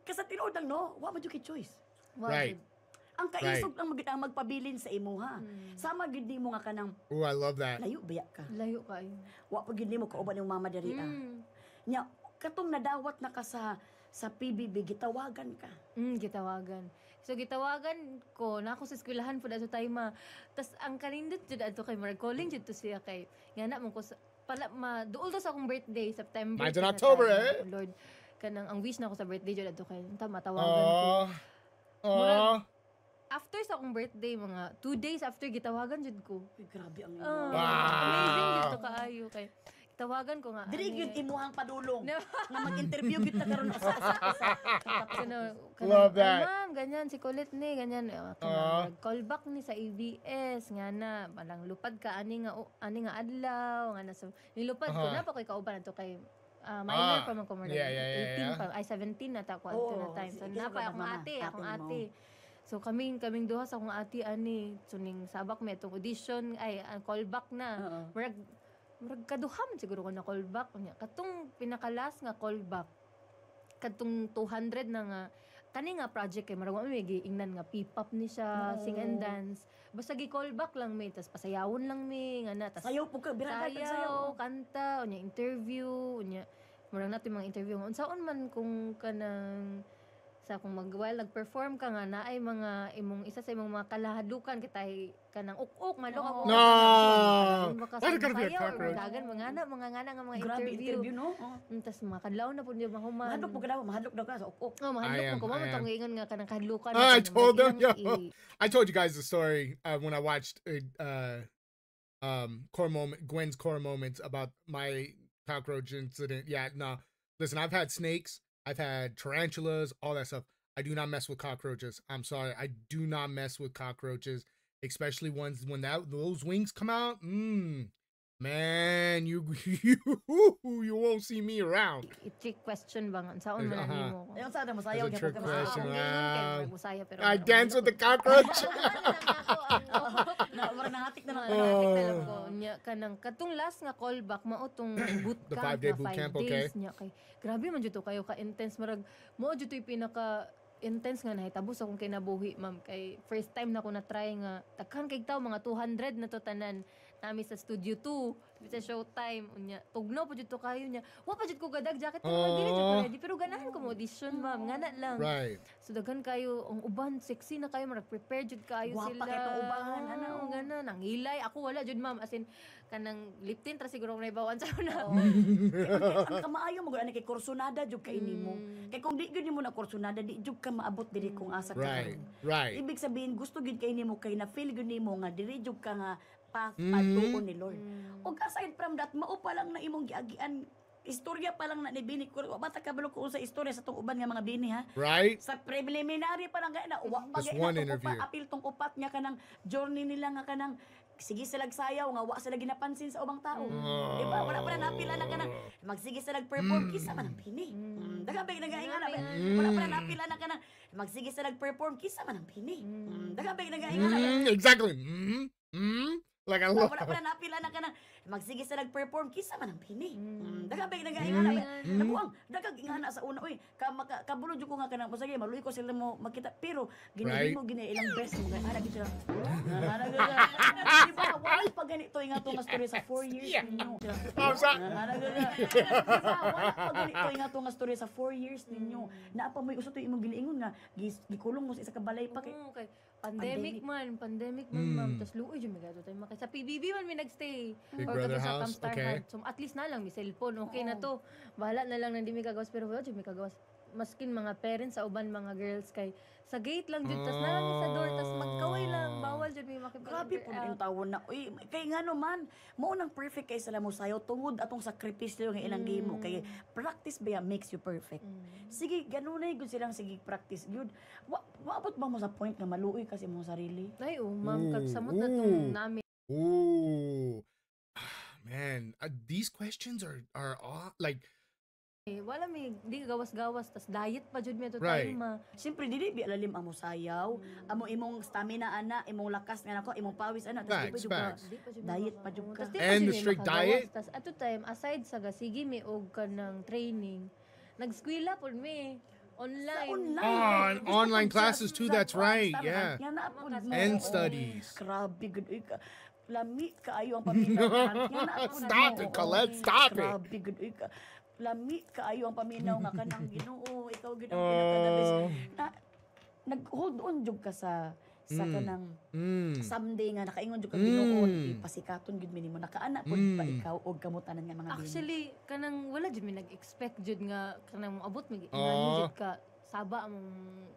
kasi tinood lang, no? Wa man yung choice. Right. Ang kaisog lang ang magpabilin sa imuha. Sama gid nimo nga kanang Oh, I love that. layo biya ka. Layo kayo. Wa pa gid nimo kauban yung mama diri ah. Nya katong nadawat na ka sa PBB gitawagan ka. Gitawagan. So gitawagan ko na ako sa eskwelahan pud ato time. Tas ang kanindot jud ato kay Marag calling jud to siya kay ngana man ko pala duol to sa akong birthday September. Mine's in October, eh? Lord, kanang ang wish na ako sa birthday jud ato kay matawagan ko. Oh. After sa akong birthday, mga 2 days after, gitawagan jud ko. Uy, grabe ang imo. Amazing jud to kaayo kay gitawagan ko nga. Diri gyud imuhang padulong. No. Nga mag-interview gyud ta karon sa Love that. Ma'am, ganyan si Colette ni, ganyan. Callback ni sa ABS nga na malang lupad ka ani nga adlaw nga na so nilupad ko na pa koy kauban ato kay minor pa man ko mo 18 pa ay 17 na ta ko ato na time. So napa akong ate. So kaming duha sa akong ate ani suning sabak mi atong audition ay callback na. Murag kaduham siguro ko na callback nya. Katong pinakalas nga callback katong 200 na nga kani nga project kay murag may giingnan nga P-pop ni siya, sing and dance. Basta gi-callback lang mi tas pasayawon lang mi nga na tas sayaw po ka birada sayaw, kanta, unya interview, unya murag natin mga interview nga unsaon man kung kanang sa kung nag-perform ka nga na ay mga imong isa sa imong mga kalahadukan kitay kanang uk-uk malok ako. No. Why gotta be a cockroach? Dagan mga ngana nga mga grabe interview. no. Tas mga kadlaw na pud di mahuman. Mahadlok po ka daw, mahadlok daw ka sa ukok. Mahadlok mo ko mo tong ingon nga kanang kahadlukan. I told them, I told you guys the story when I watched Gwen's core moments about my cockroach incident. Yeah, no. Listen, I've had snakes. I've had tarantulas, all that stuff. I do not mess with cockroaches. I'm sorry. I do not mess with cockroaches, especially ones when those wings come out. Man, you won't see me around. Trick question bang saon man nimo? Ayun sa mo sayaw That's a trick question. I I dance with the cockroach. Nahatik na ko nya kanang katong last nga callback mao tong bootcamp. The 5-day bootcamp, okay. Nya kay grabe man jud to kayo ka intense marag mo jud to pinaka intense nga nahitabo sa akong kinabuhi ma'am kay first time na ko na try nga daghan kay taw mga 200 na to tanan nami sa studio 2 sa showtime unya tugnaw pa jud to kayo nya wa pa jud ko gadag jacket ko dili jud ko ready pero ganahan ko mo audition ma'am ngana lang Right. so daghan kayo ang uban sexy na kayo marag prepare jud kayo Guwapa sila kay tong uban, ana, gana nangilay ako wala jud ma'am as in kanang lip tint ra siguro na ibawan sa una ang kamaayo mo gani kay kursunada jud kay nimo. Kay kung di gyud nimo na kursunada di jud ka maabot diri kung asa ka. Right. Ibig sabihin gusto gyud kay nimo kay na feel gyud nimo nga diri jud ka nga path patuon ni Lord. Og aside from that mao pa lang na imong giagian istorya pa lang na ni Bini ko bata kabalo ko sa istorya sa tong uban nga mga Bini ha. Right? Sa preliminary pa lang na uwa Just pag one na interview. apil tong upat nga kanang journey nila nga kanang sige sila sayaw nga wa sila ginapansin sa ubang tao. Di ba? Wala pa na napila na kanang magsige sila perform kisa man ang Bini. Daga ba nagaingan na wala pa na napila na kanang magsige sila perform kisa man ang Bini. Daga ba nagaingan na Exactly. Like I love. wala pa na napila na kanang magsige sila perform kisa man ang Bini. Daga ba nagaingan na nabuang dagag ingana sa una oy kabulo jud ko nga kanang sige maluy ko sila mo makita pero Right. ginahimo gina ilang best mo ana gid sila. Ana gid. Di ba wala pa ganito nga to nga story sa 4 years ninyo. Ana gid. Di ba wala pa ganito nga to nga story sa 4 years ninyo. Naa pa moy usod to imong giliingon nga gikulong mo sa isa ka balay pa kay Oo, kay pandemic man, ma'am. Tapos luoy dyan, may gato tayo makay. Sa PBB man, may nagstay. Big Or Brother kato sa house, Camstar okay. Hut. So, at least na lang, may cellphone. Okay na to. Bahala na lang na di may kagawas. Pero wala dyan, may kagawas. Maskin mga parents sa uban mga girls kay sa gate lang dyan. Tapos na lang sa door. Tapos magkaway lang. Bawal dyan, may makipag. grabe po yung tawon na uy kay nga naman mao nang perfect kay sila mo sayo tungod atong sakripisyo nga ilang gimo kay practice ba makes you perfect. Sige ganunay gud silang sige practice good. Waabot ba mo sa point nga maluoy kasi mo sarili? Ay, ma'am. Samot na Ooh. tong namin. Ooh. Man, these questions are all like Wala may, di ka gawas-gawas. Tapos diet pa dyan may to Right. time. Siyempre dili bi alalim amo sayaw, amo imong stamina ana, imong lakas nga nako, imong pawis ana, Facts, tas di pa facts. diet pa jud ka. And the strict diet? Tapos ato time, aside sa gasigi may og ka ng training, nag-skwela po may online. Online classes too, that's right, yeah. Nga na po mo. And Oo. studies. Grabe gud uy ka. Lami kaayo ang paminaw. Stop it, Colette, stop it. Grabe gud uy ka. Lami kaayo ang paminaw nga kanang Ginoo, ikaw gid ang pinakadabis. Na nag-hold on jud ka sa kanang someday nga nakaingon jud ka Ginoo, ipasikaton gid minimo nakaana pud pa ikaw og kamutanan nga mga bini. Actually, kanang wala jud mi nag-expect jud nga kanang abot mi ingani jud ka saba ang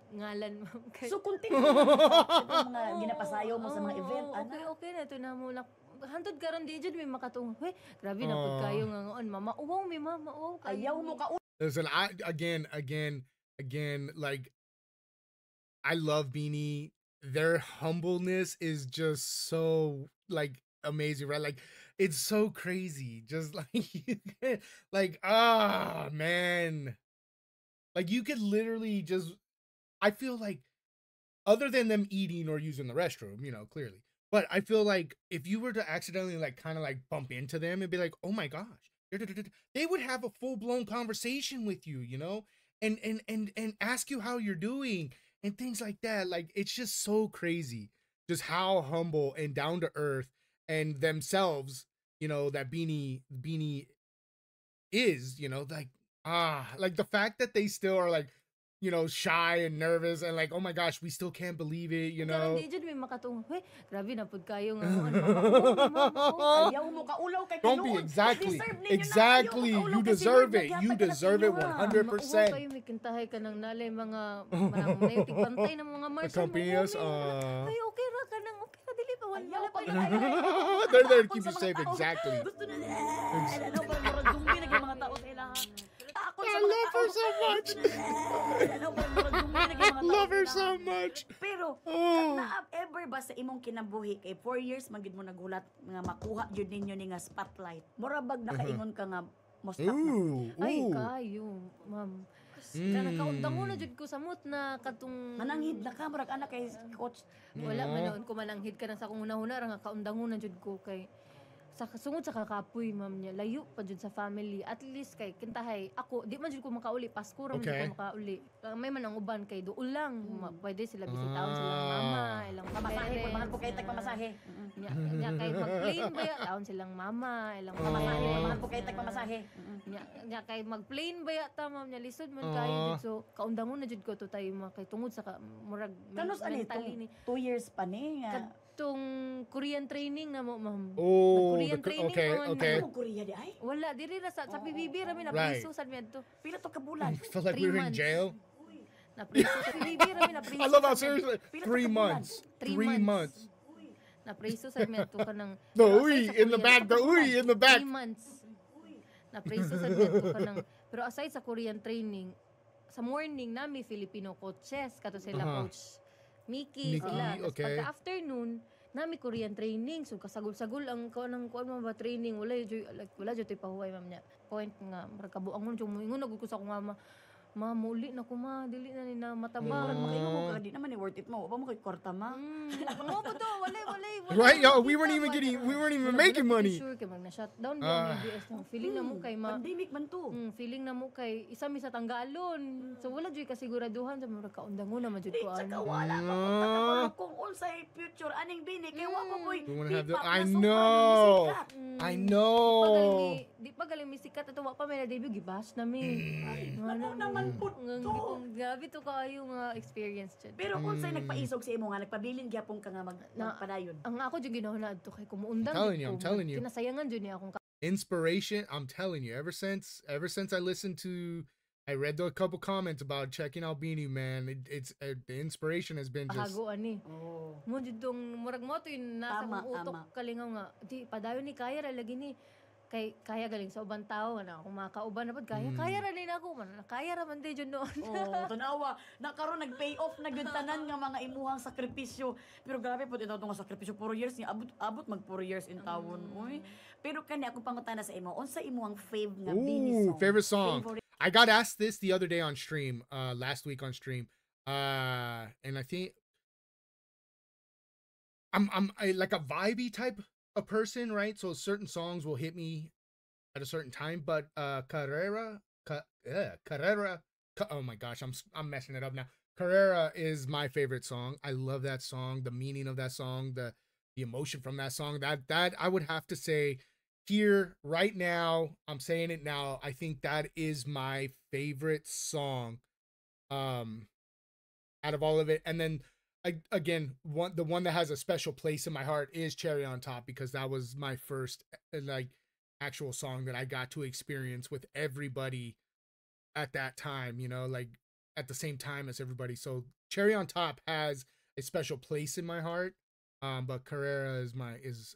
ngalan mo. So continue sa mga ginapasayaw mo sa mga event ana. Okay na to na mo hantod karon di jud may makatong. Hey, grabe na pud kayo nga ngoon mama. Uwaw mi mama, uwaw kayo. Ayaw mo ka Listen, I again, like I love Beanie. Their humbleness is just so like amazing, right? Like it's so crazy. Just like like man. Like you could literally just I feel like other than them eating or using the restroom, you know, clearly. But I feel like if you were to accidentally like kind of like bump into them and be like, "Oh my gosh." They would have a full-blown conversation with you, you know? And ask you how you're doing and things like that. Like it's just so crazy just how humble and down to earth and themselves, you know, that Beanie is, you know, like the fact that they still are like, you know, shy and nervous and like, oh my gosh, we still can't believe it, you know. Karon di jud may makatong. Hey, grabe na pud kayo nga ngoon mama. ayaw mo ka ulaw kay Don't be tinuod. exactly. Deserve ninyo na Exactly. ayaw mo ka You ulaw kasi deserve Lord it. You nagyapad deserve it na sa inyo, 100%. Kayo may kintahay ka ng nalay mga manang pantay ng mga marshal. Accompany us. Ay, okay ra ka nang okay ra dili pa wala Ayaw pa pa yun. They're there to keep you safe. Exactly. Gusto na ano ba murag dumi na mga tao sa ilaha. I love her so much. I love her so much. Pero Oh. na ever ba sa imong kinabuhi kay 4 years magid mo nagulat nga makuha jud ninyo ni nga spotlight. Mura bag nakaingon ka nga mo stop na. Ooh. Ay, Ooh. kayo, ma'am. Kana kaundango na jud ko samot na katong Mananghid na ka murag anak kay coach. wala man ko mananghid ka na sa akong una-una ra nga kaundango na jud ko kay sa sungod sa kakapoy ma'am niya layo pa jud sa family at least kay kintahay ako di man jud ko makauli Pasko ra man jud Okay. ko makauli. May man ang uban kay duol lang pwede sila bisitaon silang mama ilang Pamasahe po mga parents, po kay tag na- pamasahe. nya kay mag-plane ba ya taon silang mama ilang Pamasahe po mga parents, po kay tag na- pamasahe. nya kay mag-plane ba ya ta ma'am nya lisod man kayo jud so kaundangon na jud ko to tayo mga kay tungod sa murag Kanos ani mentally ni 2 years pa ni nga. katong Korean training na mo ma'am. Oh, Korean training okay, naman. okay. Ano Korea di ay? Wala diri ra sa PBB ra mi na Right. priso sad mi adto. Pila to ka bulan? I feel like we were in 3 months. jail. Na priso sa PBB ra mi na priso. I love how sad mi- seriously. Pila 3 ka months. 3 3 months. months. Na priso sad mi adto kanang The pero uy aside sa in the Korea, back. The uy in the back. 3 months. Na na-praise sa dito ka ng, pero aside sa Korean training, sa morning nami Filipino coaches kato sila Coach Mickey sila. Tapos okay. pagka afternoon nami Korean training, so kasagol-sagol ang kuan mo ba training, wala jud tay pahuway ma'am niya. Point nga murag kabuangon jud mo ingon nagud ko sa akong mama, ma muli na ko ma, dili na ni na matabang. Makaingon mo ka, di naman ni worth it mo. Wa mo kay kwarta ma. Mo po to, walay. Right, yo, we weren't even making money. Sure kay mag na shutdown yung ABS mo. Feeling na mo kay Pandemic man to. feeling na mo kay isa mi sa tanggalon. So wala jud kasiguraduhan sa murag kaundangon na majud ko Tsaka ano. wala ka pagkakabalo kung unsay future aning bini kay wa mo koy. We wanna have P-pop I na super know. sikat. I know. Di pa galing mi sikat ato wa pa may na debut gibash na mi. Ano naman po to? Grabe to kaayo nga experience jud. Pero unsay nagpaisog sa imo nga nagpabilin gyapon ka nga magpadayon. Ang ako jud ginahuna adto kay kumuundang. I'm telling you. Kinasayangan jud niya akong Inspiration, I'm telling you, ever since I listened to, I read a couple comments about checking out Beanie Man. It's the inspiration has been just hago ani. Oh. Mo jud tong murag mo to yung nasa Tama, kong utok tama. kalingaw nga. Di padayon ni kaya ra lagi ni kaya galing sa ubang tao na kung makauban na pod kaya ra din ako man kaya ra man di jud noon. Oh, tanawa. Nakaroon nag-pay off na gyud tanan nga mga imuhang sakripisyo. Pero grabe pod ito nga sakripisyo 4 years ni abot mag 4 years in tawon. Uy. Pero kani ako pangutana sa imo, unsa imuhang fave nga Beanie ooh, song? favorite song. Favorite. I got asked this the other day on stream, last week on stream, and I think I like a vibey type of person, right? So certain songs will hit me at a certain time, but Carrera, oh my gosh, I'm messing it up now. Carrera is my favorite song. I love that song, the meaning of that song, the emotion from that song. That I would have to say here right now, I'm saying it now, I think that is my favorite song out of all of it. And then again, the one that has a special place in my heart is Cherry on Top, because that was my first like actual song that I got to experience with everybody at that time, you know, like at the same time as everybody. So Cherry on Top has a special place in my heart. But Carrera is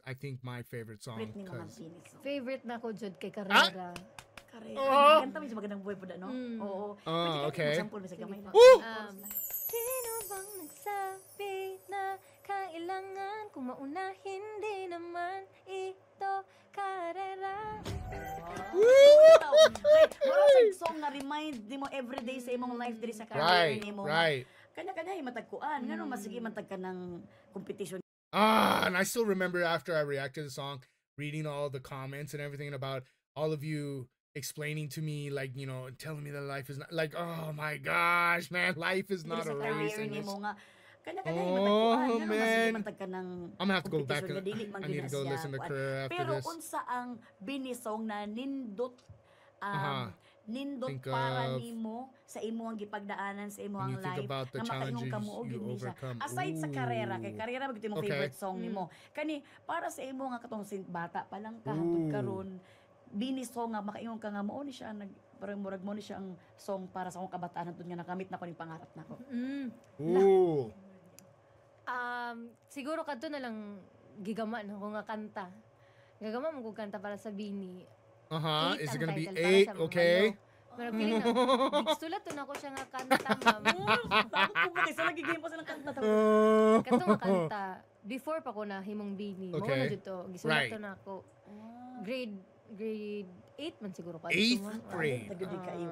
I think my favorite song. Favorite ni mga Beanie song. Favorite na ko jud kay Carrera. Carrera. Kanta mo sa magandang buhay po da, no? Oo. Okay. Example mo sa gamay na. Sino bang nagsabi na kailangan kung mauna hindi naman ito Carrera. Mura sa song nga remind di mo everyday sa imong life diri sa career nimo. Right. Kanya-kanya matagkuan. Ngano masige matag ka ng competition. And I still remember after I reacted to the song, reading all the comments and everything about all of you explaining to me, like, you know, telling me that life is not like, oh my gosh, man, life is not a race. And nimo nga kanya-kanya Oh, matagkuan. Ngano masige man. matag ka ng I'm gonna have to go back competition and nga dili man I need to gyud go na listen to siya, Carrera after Pero this. unsa ang Beanie song na nindot nindot Think para of- nimo sa imong gipagdaanan sa When imong you think life about the nga makaingon challenges ka mo og you yun siya. overcome. Aside sa karera kay karera magito imong Okay. favorite song nimo. Kani para sa imo nga katong bata pa lang ka hangtod karon Beanie song nga makaingon ka nga mao ni siya nag parang murag mo ni siya ang song para sa akong kabataan hangtod nga nakamit na ko ning pangarap nako. Ooh. Siguro kadto na lang gigama na ko nga kanta. Gagama mo kog kanta para sa Beanie. Is it ang gonna be title para 8? sa mga Okay. Pero feeling na, sulat to na ko siya nga kanta, ma'am. Kung kay sa lagi game pa sa kanta ta. Kato nga kanta, before pa ko na himong Beanie. Mo Okay. na jud to, gisulat Right. to na ako. Grade 8 man siguro ka. 8th grade. Nagud kayo.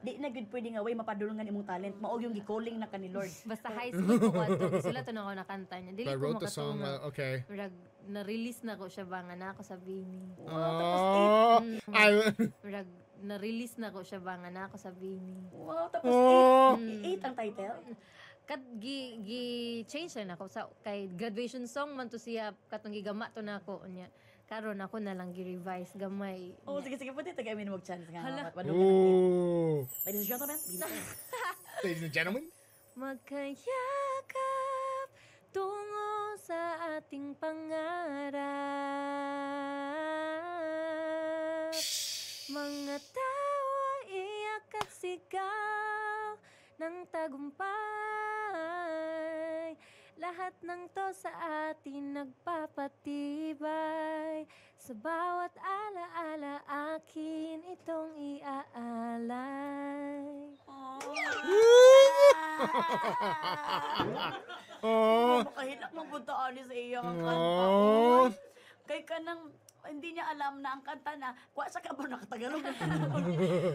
Di na gud pwede nga way mapadulungan imong talent. Mao yung gi-calling na ka ni Lord. Basta high school ko ato, gisulat to na ako na kanta niya. Dili I ko wrote the song. makatunga. Okay. Murag, na-release na ko siya ba nga na ako sa Beanie. Oh, Murag, na-release na ko siya ba nga na ako sa Beanie. Wow, tapos Oh. 8 ang title. Change na ako sa kay graduation song man to siya katong gigama to na ako nya karon ako na lang gi-revise gamay. Oh, sige pwede tagay mo mag-chance nga. Hala. Padulungan. Ooh. Ladies and gentlemen, Ladies and gentlemen. Magkayakap tungo sa ating pangarap. Mga tawa, iyak at sigaw ng tagumpay. Lahat lahat ng to sa atin nagpapatibay. Sa bawat alaala akin itong iaalay. Oh. Makahilak mong puntaan sa iya ang kanta. Oh. Kay kanang hindi niya alam na ang kanta na kuha sa kabalo nakatagalog.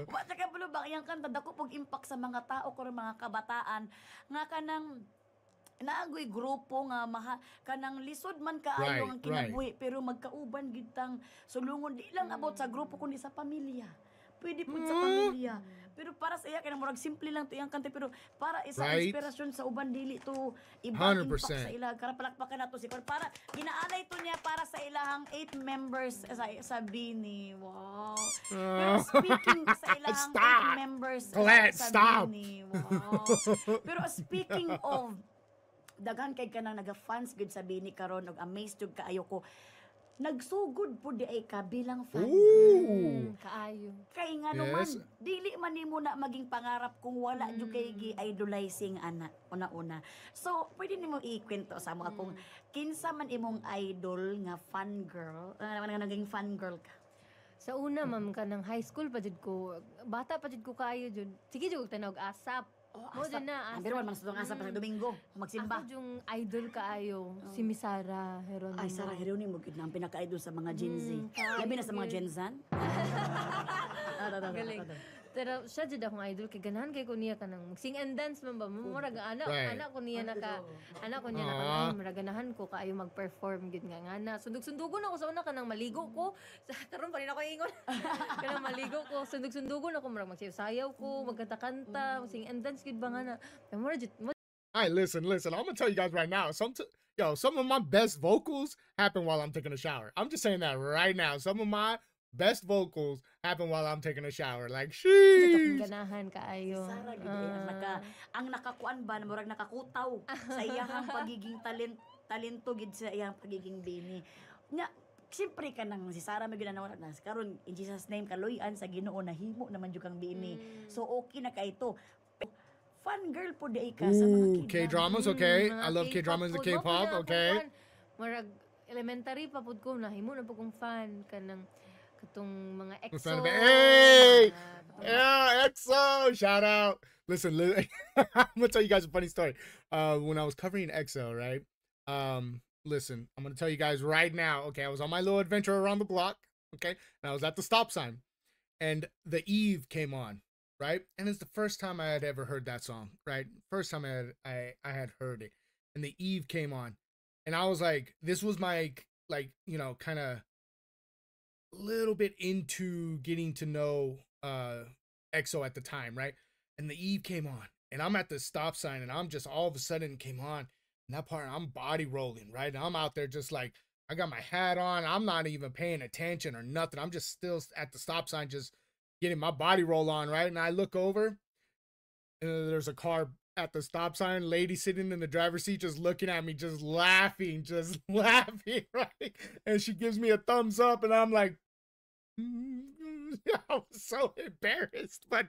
Kuha sa kabalo ba iyang kanta dako pog impact sa mga tao ko mga kabataan nga kanang naagoy grupo nga kanang lisod man kaayo Right, ang kinabuhi pero magkauban gid tang sulungon di lang about sa grupo kundi sa pamilya. Pwede po sa pamilya. Pero para sa iya kaya murag simple lang to iyang kanta pero para isa Right. inspirasyon sa uban dili to ibang 100%. impact sa ila kara palakpakan nato si Kon para ginaanay to niya para sa ilahang 8 members sa Bini. Wow. Pero speaking sa ilahang 8 members Let's sa stop. Bini. Wow. Pero speaking of daghan kay kanang naga-fans gud sa Bini karon ug amazed jud kaayo ko. Nagsugod po di ay ka bilang fan. Ooh. Kaayo. Kay nga naman, Yes. dili man nimo na maging pangarap kung wala jud kay gi-idolizing ana una-una. So, pwede nimo ikwento sa mo kung kinsa man imong idol nga fan girl, naging fan girl ka. Sa una, ma'am, ka ng high school pa jud ko. Bata pa jud ko kaayo jud. Sige jud ko tanawag asap. Mo asap. jud na Pero man sa asa pa sa Domingo, magsimba. Ako yung idol kaayo, si Miss Sarah Geronimo. Ay, Sarah Geronimo, gud na ang pinaka-idol sa mga Gen Z. kaayo Labi na sa mga gyud. Gen Zan. Galing. Pero siya jud akong idol kay ganahan kay ko niya kanang sing and dance man ba murag anak Right. anak ko niya naka Ah. ay murag ganahan ko kaayo mag-perform gid nga ngana sundog-sundugon ako sa una kanang maligo ko sa karon pa rin ako ingon kanang maligo ko sundog-sundugon ako murag magsayaw ko magkanta-kanta sing and dance gid ba ngana murag jud All right, listen. I'm gonna tell you guys right now. Some of my best vocals happen while I'm taking a shower. I'm just saying that right now. Some of my best vocals happen while I'm taking a shower. Like, akong sheesh. ganahan kaayo. Sarah gid ang nakakuan ba na murag nakakutaw sa iyang pagiging talento gid sa iyang pagiging Bini. Nya siyempre ka nang si Sarah may ginanawa na karon in Jesus name kaloyan sa Ginoo nahimo naman jud kang Bini. So okay na ka ito. Fan girl po di ka sa Ooh, mga K-dramas, okay. I love K-dramas and K-pop, okay. Murag elementary pa pud ko nahimo na po kong fan kanang katong mga EXO. Fan of it. Hey! mga- Yeah, EXO! Shout out. Listen, I'm gonna tell you guys a funny story. When I was covering EXO, right? Listen, I'm gonna tell you guys right now. Okay, I was on my little adventure around the block. Okay, and I was at the stop sign, and the Eve came on, right? And it's the first time I had ever heard that song, right? First time I had heard it, and the Eve came on, and I was like, this was my kind of little bit into getting to know EXO at the time, right? And the Eve came on, and I'm at the stop sign, and I'm just all of a sudden came on, and that part I'm body rolling, right? And I'm out there just like I got my hat on, I'm not even paying attention or nothing. I'm just still at the stop sign, just getting my body roll on, right? And I look over, and there's a car at the stop sign, lady sitting in the driver's seat, just looking at me, just laughing, right? And she gives me a thumbs up, and I'm like, I was so embarrassed, but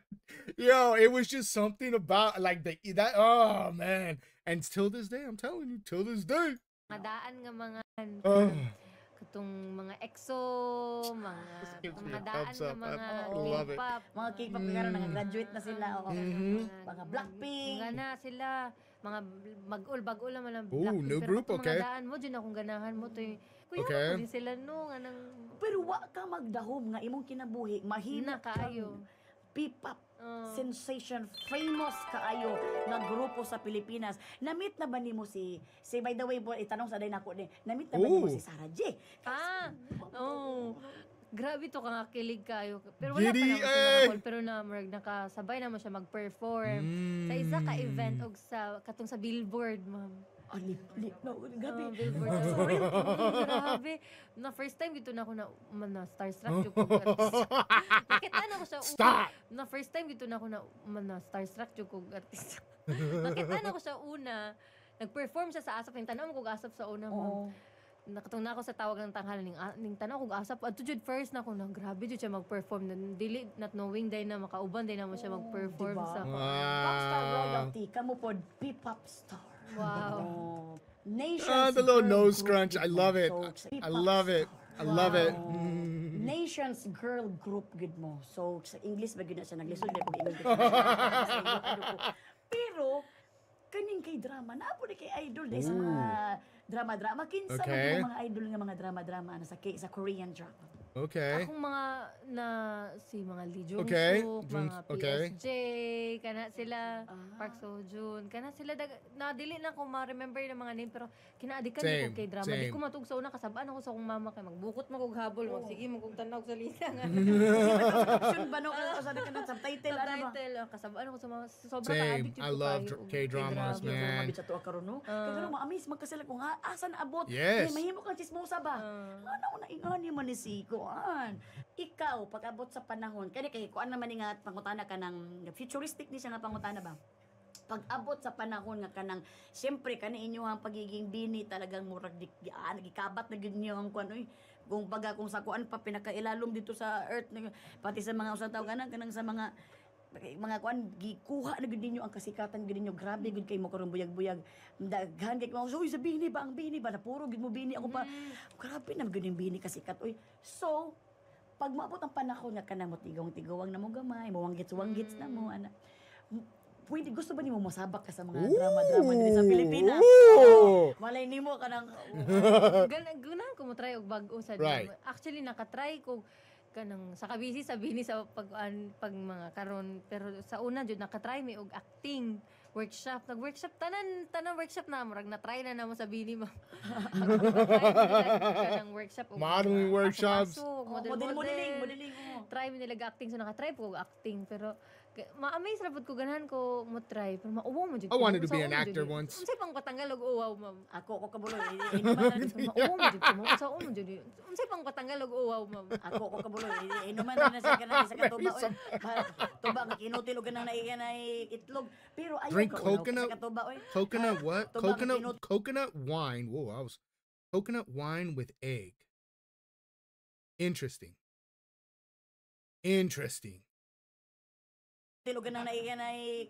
yo, it was just something about like that. Oh man, and till this day, I'm telling you, till this day. Madaan nga mga Oh. katong mga EXO, mga gives me a madaan thumbs nga up. mga I love it. K-pop. mga K-pop karon naka-graduate na sila o mga Blackpink. Nga sila, mga bagul naman ang Ooh, Blackpink. new Pero group, katong okay. mga daan mo, dyan akong ganahan mo. Kuya, Okay. ako din sila no, nga nang Pero wa ka magdahom nga imong kinabuhi mahimo na kaayo. P-pop sensation famous kaayo nga grupo sa Pilipinas. Namit na ba nimo si by the way boy itanong sa day nako ni namit na ba nimo Ooh. si Sarah J? Grabe to kang kilig kayo. Pero wala Giddy, pa naman siya eh! mga pero na nakasabay naman siya mag-perform. Sa isa ka event og sa katong sa Billboard, ma'am. Lip na gabi. Billboard sa sorry. Grabe. Na first time dito na ako na starstruck jud ko. Nakita na ko siya. Stop! Na first time dito na ako na starstruck jud ko artist. Nakita na ko siya una. Nag-perform siya sa Asap. Yung tanong ko Asap sa una mo. Oo. nakatong na ako sa tawag ng tanghalan ning tanaw kog asa pa adto jud first na ko na grabe jud siya mag-perform na dili not knowing day na makauban day na mo siya mag-perform diba? sa Popstar Wow. royalty, kamo pod P-pop star. wow. Oh, Nations Ah, the little Girl nose Group crunch. I gid love mo. it. So, I P-pop love it. star. I love it. Oh, Nations Girl Group gid mo. So sa English ba gid na siya naglisod na pag English. Pero kaning kay drama na po kay idol dahil sa mga drama-drama kinsa Okay. man mga idol nga mga drama-drama ano sa Korean drama. Okay. Akong mga na si mga Lee Jung Okay. Suk, Jung- mga okay. PSJ, kana sila Ah. Park Seo-joon, kana sila na dili na ko ma-remember ng mga name pero kinaadikan Same, ko kay drama. Di same. ko matug sa una kasabaan ako sa akong mama kay magbukot mo kog habol, Oo. sige mo kog tanaw sa lista nga. Caption ba no sabi ka ng subtitle ano ba? Subtitle, kasabaan ako sa mga sobra Same. ka-addict I love K-dramas, K-drama. man. Mabit sa tuwa karon no. Kaya karon ma-amaze man kasi kung asa na abot. Yes. Mahimo kang chismosa ba? Ano na ingani man ni si kuan. Ikaw pag-abot sa panahon kani kay kuan naman ni nga pangutana ka ng futuristic ni siya nga pangutana ba? Pag-abot sa panahon nga kanang siyempre kani inyong pagiging bini talagang murag gikabat na gid niyo ang kuan oy kung baga kung sa kuan pa pinakailalom dito sa earth pati sa mga usang tao kanang sa mga kuan gikuha na gid ninyo ang kasikatan gid ninyo grabe gid kay mo karon buyag-buyag daghan kay mo so sa bini ba ang bini ba na puro gid mo bini ako pa grabe na gid yung bini kasikat oy so pag maabot ang panahon nga kanang mo tigong-tigawang na mo gamay mo wanggits na mo ana pwede gusto ba nimo masabak ka sa mga drama-drama diri sa Pilipinas Ooh. malay nimo kanang Ganahan ko mo try og bag-o sa Right. drama. Actually nakatry ko kanang sa kabisi sabi ni sa pag mga karon pero sa una jud nakatry mi og acting workshop nag-workshop tanan workshop na murag na try na namo sa bini mo kanang workshop og Modeling mga workshops. pasok-pasok, modeling try mi nila acting so nakatry po og acting pero ma-amaze ra pud ko ganahan ko mo try pero mauwaw mo jud I ko. wanted to be Sa an uno actor jud. once. Unsay pang patanggal og uwaw ma'am ako ko kabuloy inuman mauwaw mo jud ko mo sa uno jud unsay pang patanggal og uwaw ma'am ako ko kabuloy inuman na sa kanang sa katuba oy tuba nga kinutil og kanang nai itlog pero ayaw Drink ka ulaw coconut- sa katuba oy Coconut what? Tubak na Coconut wine. Whoa, coconut wine with egg. Interesting. tilog na nai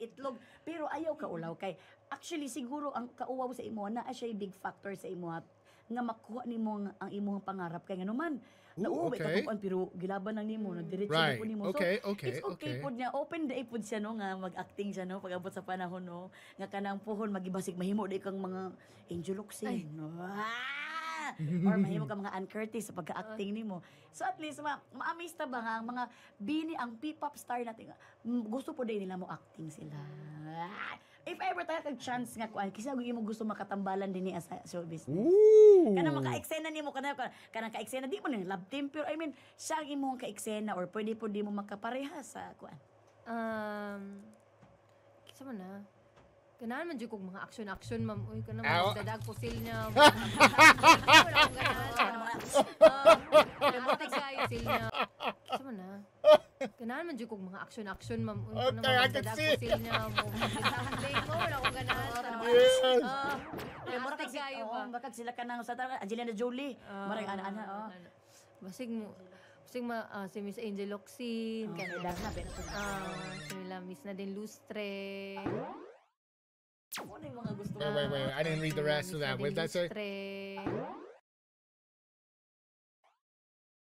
itlog pero ayaw ka ulaw kay actually siguro ang kauwaw sa imo na siya big factor sa imo nga makuha nimo ang imong pangarap kay nganuman nauwi ka okay. tukuan pero gilaban lang nimo nagdiretso Right. na po nimo Okay, so okay, it's okay okay. pod niya open day pod siya no nga mag-acting siya no pag-abot sa panahon no nga kanang puhon magibasig mahimo di kang mga Angel Locsin no or mahimo ka mga Ann Curtis sa pagka-acting nimo. So at least ma-amaze ta ba nga ang mga bini ang P-pop star natin gusto po din nila mo acting sila. If ever tayo kag chance nga kuan kasi imo gusto makatambalan din ni sa showbiz. Ooh. Kana maka-eksena nimo kana ka-eksena di mo ni love team pero I mean siya ang imong ka-eksena or pwede po di mo makapareha sa kuan. Kisa man na. Ganahan man jud kog mga action ma'am. Uy kana Ow. mga dadag pusil niya. Wala akong ganahan. Kaya kayo pusil niya. Kisa man na. Ganahan man jud kog mga action ma'am. Uy kana Okay, I mga can dadag see. pusil niya. Something mo wala akong ganahan. Yes. Kaya mura kag kayo ba? bakag sila kanang sa Angelina Jolie. Murag ana oh. Basig mo. Si Miss Angel Locsin. Kanila na pero Si nila Miss Nadine Lustre. ano yung mga gusto mo? Wait. I didn't read the rest of that. What did that say?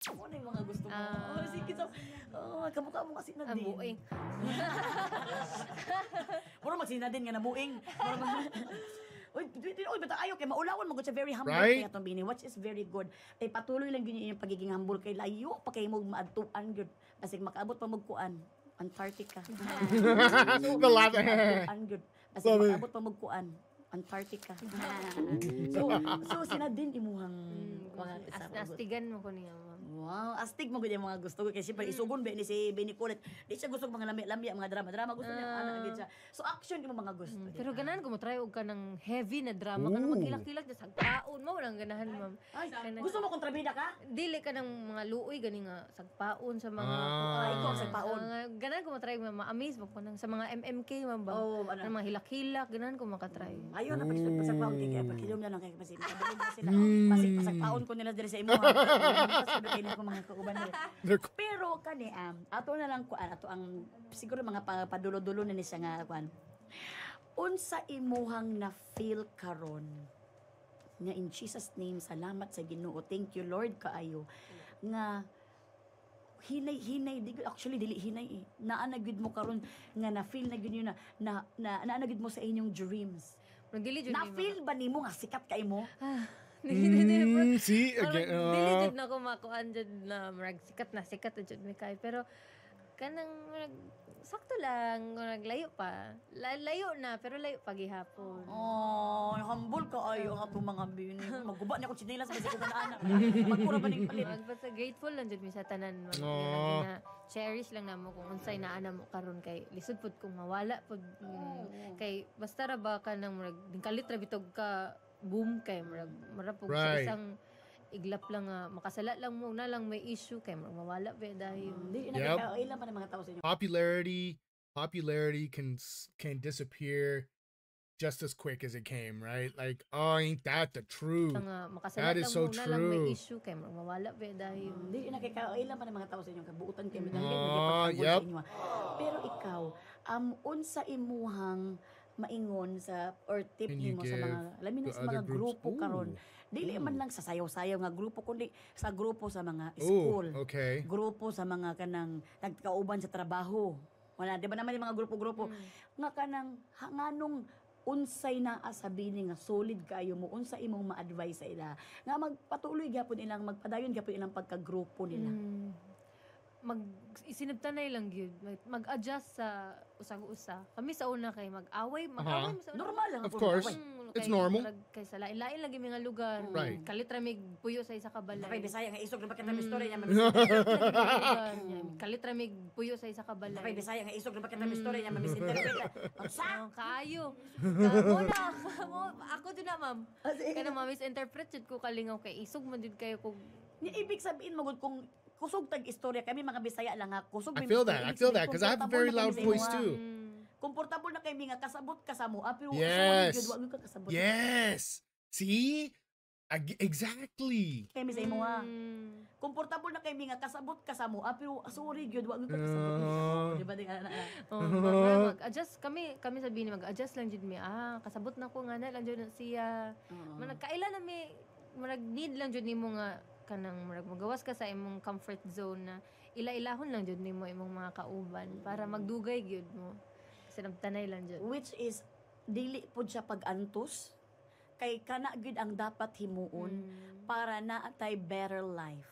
Ano yung mga gusto mo? Ah. Sige so. Kamukha mo kasi na Ang din. buing. Mura magsinadin nga na buing. Uy, bata ayo kay maulawan mo sa very humble Right? kay atong bini, which is very good. Ay patuloy lang gyud yung pagiging humble kay layo pa kay mo maadtuan gyud. Basig makaabot pa mo kuan. Antarctica. The laugh. Maadtuan gyud. Basig makaabot pa mo kuan. Antarctica. so sinadin imuhang mga kasama. Astigan mo ko niya ma'am. Wow, astig mo gud yung mga gusto ko kasi siyempre isugon ba ni si Benny Colette. Di siya gusto mga lami-lami mga drama gusto niya ana gid siya. So action di mo mga gusto. di Pero ba? ganan ko mo try og ka ng heavy na drama kanang Ooh. maghilak-hilak sa sagpaon mo walang ganahan ma'am. Ay, Kanang- gusto mo kontrabida ka? Dili ka ng mga luoy gani nga sagpaon sa mga ikaw ang sagpaon. ganan ko mo try ma-amaze mo ko nang sa mga MMK ma'am ba. Oh, Ng ano. mga hilak-hilak ganan ko makatry. Ayaw na pasag paon kay pagkilom na lang kay kasi pasig pasag paon ko nila diri sa imo. Kasi ko mga kauban nila. Pero kani ato na lang kuan ato ang siguro mga padulo-dulo na ni siya nga kuan. Unsa imuhang na feel karon nga in Jesus name salamat sa Ginoo, thank you Lord kaayo nga hinay actually dili hinay naa na gid mo karon nga na feel na gid yun na naa na gid mo sa inyong dreams. Pero dili jud Na feel ba nimo nga sikat kay mo? See again. Dili jud na ko makuan jud na murag sikat na jud mi kay pero kanang murag sakto lang murag layo pa. Layo na pero layo pa gihapon. Oh, humble ka ayo nga itong mga bini. Magguba niya ko chinelas kasi ko na anak. Magkura ba ning palit? Basta grateful lang jud mi sa tanan mo. Aww. Na cherish lang namo kung unsay naana mo karon kay lisod pud kung mawala pud kay basta ra ba ka nang murag kalit ra bitog ka boom kay murag pug sa Right. isang iglap lang nga makasala lang mo na lang may issue kay murag mawala ba dahil Hindi na Yep. kaya ilan pa ng mga tao sa inyo. Popularity can disappear just as quick as it came, right? Like, oh, ain't that the truth? nga makasala That is lang so mo na lang may true. issue kay murag mawala ba dahil Hindi na kaya ilan pa ng mga tao sa inyo kabuutan kayo Ah, dahil nagipagtanggol yep. sa inyo. Pero ikaw, unsa imuhang maingon sa or tip Can you nimo sa give mga labi na to sa mga other groups? grupo karon. Ooh. Dili man lang sa sayaw-sayaw nga grupo kundi sa grupo sa mga Oh, school. okay. Grupo sa mga kanang nagkauban sa trabaho. Wala, di ba naman yung mga grupo-grupo? Nga kanang nganong unsay naa sabihin nga solid kayo mo unsa imong ma-advise sa ila nga magpatuloy gyapon ilang magpadayon gyapon ilang pagkagrupo nila. mag isinabtanay lang gyud mag-adjust sa usag-usa kami sa una kay mag-away mo sa una. Normal lang Of po, course. okay. It's normal. Kay sa lain-lain lagi mga lugar. Right. Kalitra mig puyo sa isa ka balay. Sakay Bisaya nga isog na bakit ang istorya niya Kalitra mig puyo sa isa ka Sakay balay. Bisaya nga isog na bakit ang istorya niya mamisinterpret. Sa Kaayo. Mo na. Ako din na ma'am. Kasi Kaya na ma-misinterpret jud ko kalingaw kay isog man jud kayo kung ni ibig sabihin mo gud kung kusog tag istorya kami mga Bisaya lang nga kusog I mi- feel that. I ibig feel sabihin, that because I have a very komportable na loud kami sa voice imo, too. Komportable na kay mi nga kasabot ka sa mo pero Yes. solid gud wa ka kasabot. Yes. See? Exactly. Kami sa imo komportable na kay mi nga kasabot ka sa mo pero sorry gyud wa gyud ka Ah. kasabot. Di ba di ana. mag-adjust kami sabi ni mag-adjust lang jud mi kasabot na ko nga na lang jud na siya managkaila na mi marag need lang jud nimo nga kanang marag magawas ka sa imong comfort zone na ila-ilahon lang jud nimo imong mga kauban para magdugay gyud mo sinabtanay lang jud Which is dili pud siya pag-antos kay kana gyud ang dapat himuon para naatay better life.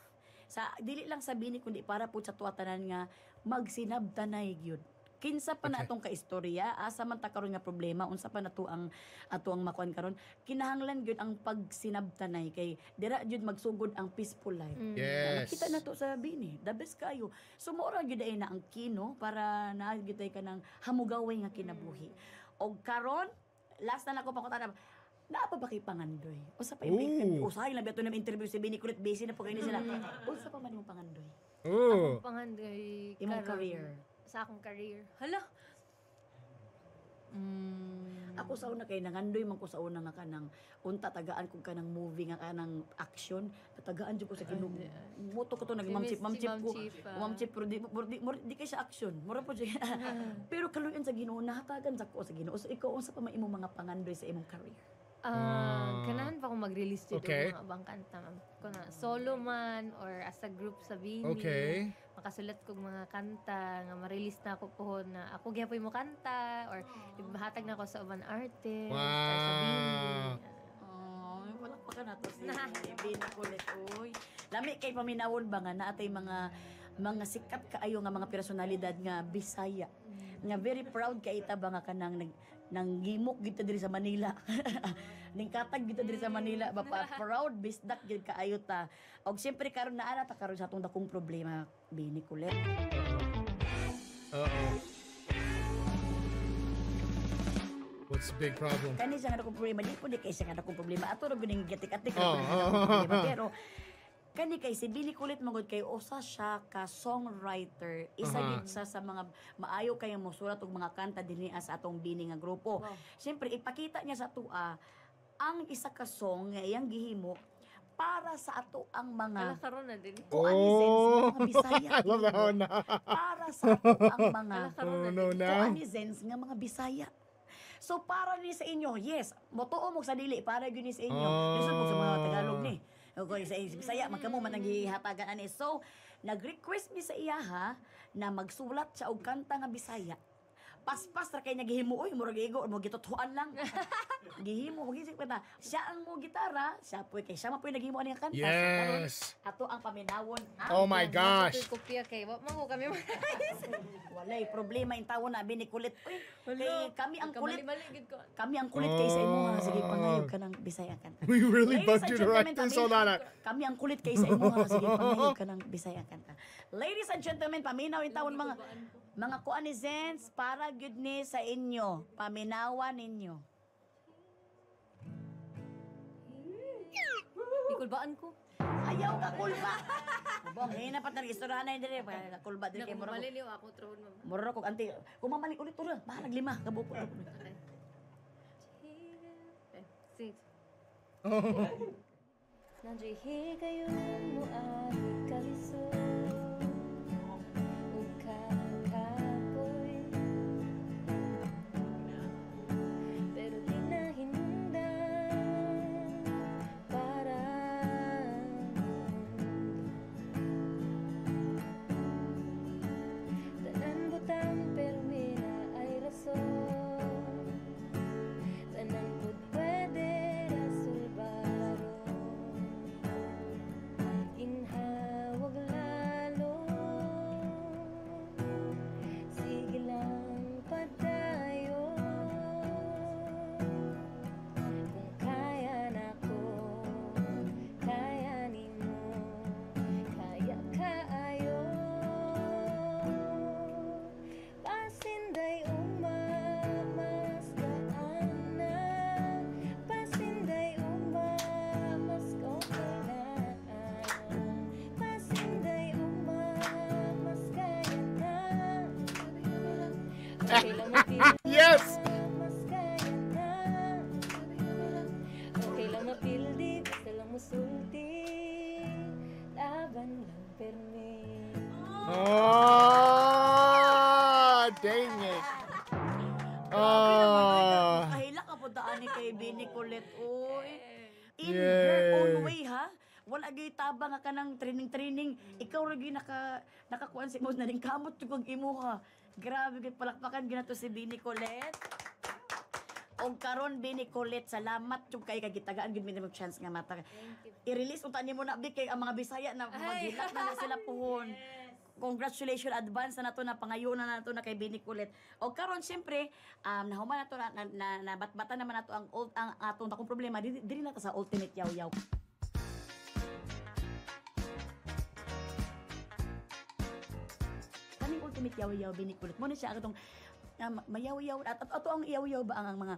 Sa dili lang sabihin ni kundi para pud sa tuwatanan nga magsinabtanay gyud. Kinsa pa na Okay. atong kaistorya, asa man ta karon nga problema, unsa pa nato ang ato ang makuan karon, kinahanglan gyud ang pagsinabtanay kay dira gyud magsugod ang peaceful life. Yes. Nakita na to sa bini, the best kayo. So mura gyud ay na ang kino para naagid ka ng hamugaway nga kinabuhi. Og karon, last na nako pangutan na pa ba kay pangandoy? Usa pa Ooh. usahay lang beto na interview si Bini Kulit busy na po kayo sila. Usa pa man imong pangandoy? Oh. pangandoy Imong karon career. sa akong career hala Ako sa una kay nangandoy man ko sa una nga kanang unta tagaan ko kanang movie nga kanang action, tagaan jud ko sa Ginoo. Moto ko to nag Si Ma'am Chip ko. Chief, Ma'am Chip pero di kay siya action. Mura po siya. Pero kaluyan sa Ginoo nahatagan sa ko sa Ginoo. So ikaw unsa pa man imong mga pangandoy sa imong career? Ganahan pa akong mag-release dito Okay. mga abang kanta. Kung na solo man or as a group sa Bini. Okay. Makasulat kong mga kanta nga ma-release na ako po na ako gihapoy mo kanta or ibahatag na ako sa uban artist or sa Bini. Oh, wala pa ka na to si Bini Kulit. Uy. Lami kay paminawon ba nga naatay mga sikat kaayo nga mga personalidad nga Bisaya. Nga very proud kay ita ba nga kanang nang gimok gito diri sa Manila. Ning katag gito diri sa Manila, bapa proud bisdak gyud kaayo ta. Og siyempre karon naa ta karon sa atong dakong problema, Bini Kulit. Uh-oh. What's the big problem? Kani siya nga dakong problema, di po di kay siya nga dakong problema. Ato ra gyud gatik-atik Oh. problema, pero kani kay si Bini Kulit magod kay usa siya ka songwriter. Isa Uh-huh. gid sa mga maayo kay mosulat og mga kanta dinhi sa atong Bini nga grupo. Wow. Siyempre ipakita niya sa tua ang isa ka song nga iyang gihimo para sa ato ang Ala mga karon na din. kuanizens nga mga Bisaya. I love that gihimo. one. Para sa ato ang mga Ala karon Oh, na no, din. na. kuanizens nga mga Bisaya. So para ni sa inyo, yes, motuo mo sa dili para gyud ni sa inyo. Ah. Lisod mo sa mga Tagalog ni. Okay, sa Bisaya magkamo man ang gihatagan ani. So nag-request mi sa iya ha na magsulat siya og kanta nga Bisaya. Paspas ra kay niya gihimo oy murag igo mo gitutuan lang. Gihimo magisip na siya ang mo gitara, siya poy kay siya man poy naghimo ani nga kanta. So, karon, Yes. ato ang paminawon ang Oh my gosh. Ito kopya kay wa man ko kami. walay problema in tawo na Bini Kulit. Uy, kay kami ang kulit. Mali gid ko. Kami ang kulit kay sa imo ha. Sige pangayog ka ng Bisaya kanta. We really Ladies bugged and you to write gentlemen, this. Hold on. Kami ang kulit kay sa imo ha. Sige pangayog ka ng Bisaya kanta. Ladies and gentlemen, paminaw in taon mga kuanizens para gyud ni sa inyo. Paminawan ninyo. Ikulbaan ko. Ayaw ka kulba. Bong, hina pa tang istorya na dire. Kulba dire kay Kung mura. maliliw ako tron mo. Mura ko anti. Kumamalik ulit tura. Bahalag lima kabuko. Okay. Six. Oh. Nandiyo'y higayon mo ay kalisod ug kakapoy pero di na hinungdan para tanan butang pero mina ay rason tanan pud pwede rasulbaro inhawag lalo sige lang padayo kung kaya nako kaya nimo kaya kaayo pasinday umamas gaan na pasinday umamas okay na pasinday umamas kaya na okay lang mapili Yes. mas kaya na okay lang mapildi basta lang musulti laban lang perme Oh, dang it. Oh. Kahila ka po daan ni kay Bini Kulit. Uy. In Yay. her own way ha. Wala gyud tabang nga kanang training. Ikaw ra gyud nakakuan si mo na ning kamot jud kog imo ha. Grabe gyud palakpakan ginato si Bini Kulit. Og karon Bini Kulit, salamat jud kay kagitagaan gyud mi nimo chance nga mata. I-release unta nimo na bi kay ang mga Bisaya na maghilak na sila puhon. Congratulations advance na nato na pangayo na nato na kay Bini Kulit. O karon syempre nahuman nato na nabatbatan naman nato ang atong dakong problema diri na ta sa ultimate yaw-yaw. Kaning ultimate yaw-yaw Bini Kulit mo na siya atong mayaw-yaw at ato ang yaw-yaw ba ang mga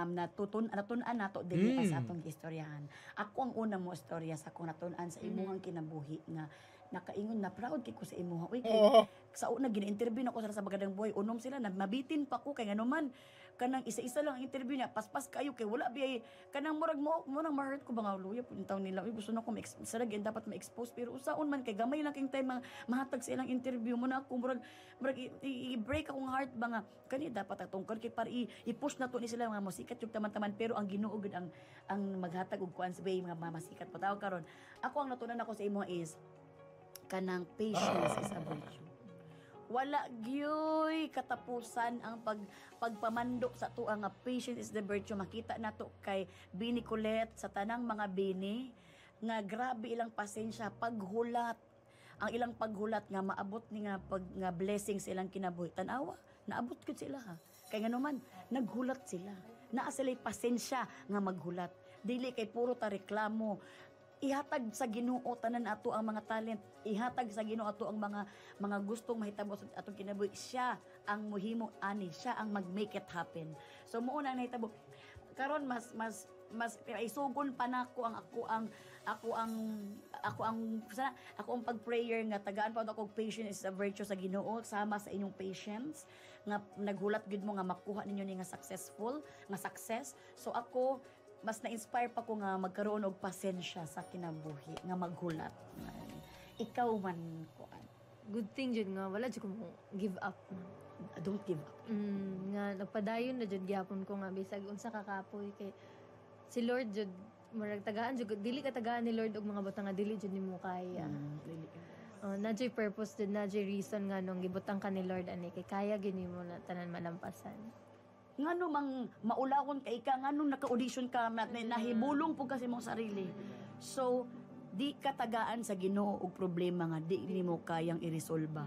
natutunan nato dili sa atong istoryahan. Ako ang una mo istorya sa akong natunan sa imuhang kinabuhi nga nakaingon na proud kay ko sa imuha. Uy, kay Oh. sa una gina-interview nako sa Bagadang Buhay, unom sila na mabitin pa ko kay nganuman kanang isa-isa lang ang interview niya, paspas kayo kay wala biyay kanang murag mo nang ma-hurt ko ba nga luya pud taw nila. Uy, gusto na ko sarag dapat ma-expose pero usaon man kay gamay lang king time mahatag sa ilang interview mo na ako murag i-break akong heart ba nga kani dapat atong kay para i-push na to ni sila mga musikat yung taman-taman pero ang Ginoo gud ang maghatag og kuan sa way mga masikat pa taw karon. Ako ang natunan ako sa imo is kanang patience is a virtue. Wala gyoy katapusan ang pagpamando sa tuwa nga patience is the virtue. Makita nato kay Bini Kulit sa tanang mga bini nga grabe ilang pasensya paghulat. Ang ilang paghulat nga maabot ni nga blessings ilang kinabuhi. Tanawa, naabot gud sila ha. Kaya nga naman, naghulat sila. Naa sila'y pasensya nga maghulat. Dili kay puro ta reklamo. Ihatag sa Ginoo tanan ato ang mga talent. Ihatag sa Ginoo ato ang mga gustong mahitabo sa atong kinabuhi. Siya ang muhimo ani, siya ang mag-make it happen. So mo na nahitabo. Karon mas isugon pa nako ang ako ang pag-prayer nga tagaan pa ako patience is a virtue sa Ginoo sama sa inyong patience nga naghulat gid mo nga makuha ninyo ni nga success. So ako mas na-inspire pa ko nga magkaroon og pasensya sa kinabuhi nga maghulat. Ikaw man ko Good thing jud nga wala jud ko mo give up. don't give up. Nga nagpadayon na jud gyapon ko nga bisag unsa ka kapoy kay si Lord jud murag tagaan jud dili ka tagaan ni Lord og mga butang nga dili jud nimo kaya. Really. Nadyo'y purpose jud nadyo'y reason nga nung gibutang ka ni Lord ani kay kaya gyud nimo na tanan malampasan. Ngano mang maulawon kay ka ngano naka-audition ka nahibulong po kasi mong sarili. So di ka tagaan sa Ginoo og problema nga di nimo kayang iresolba.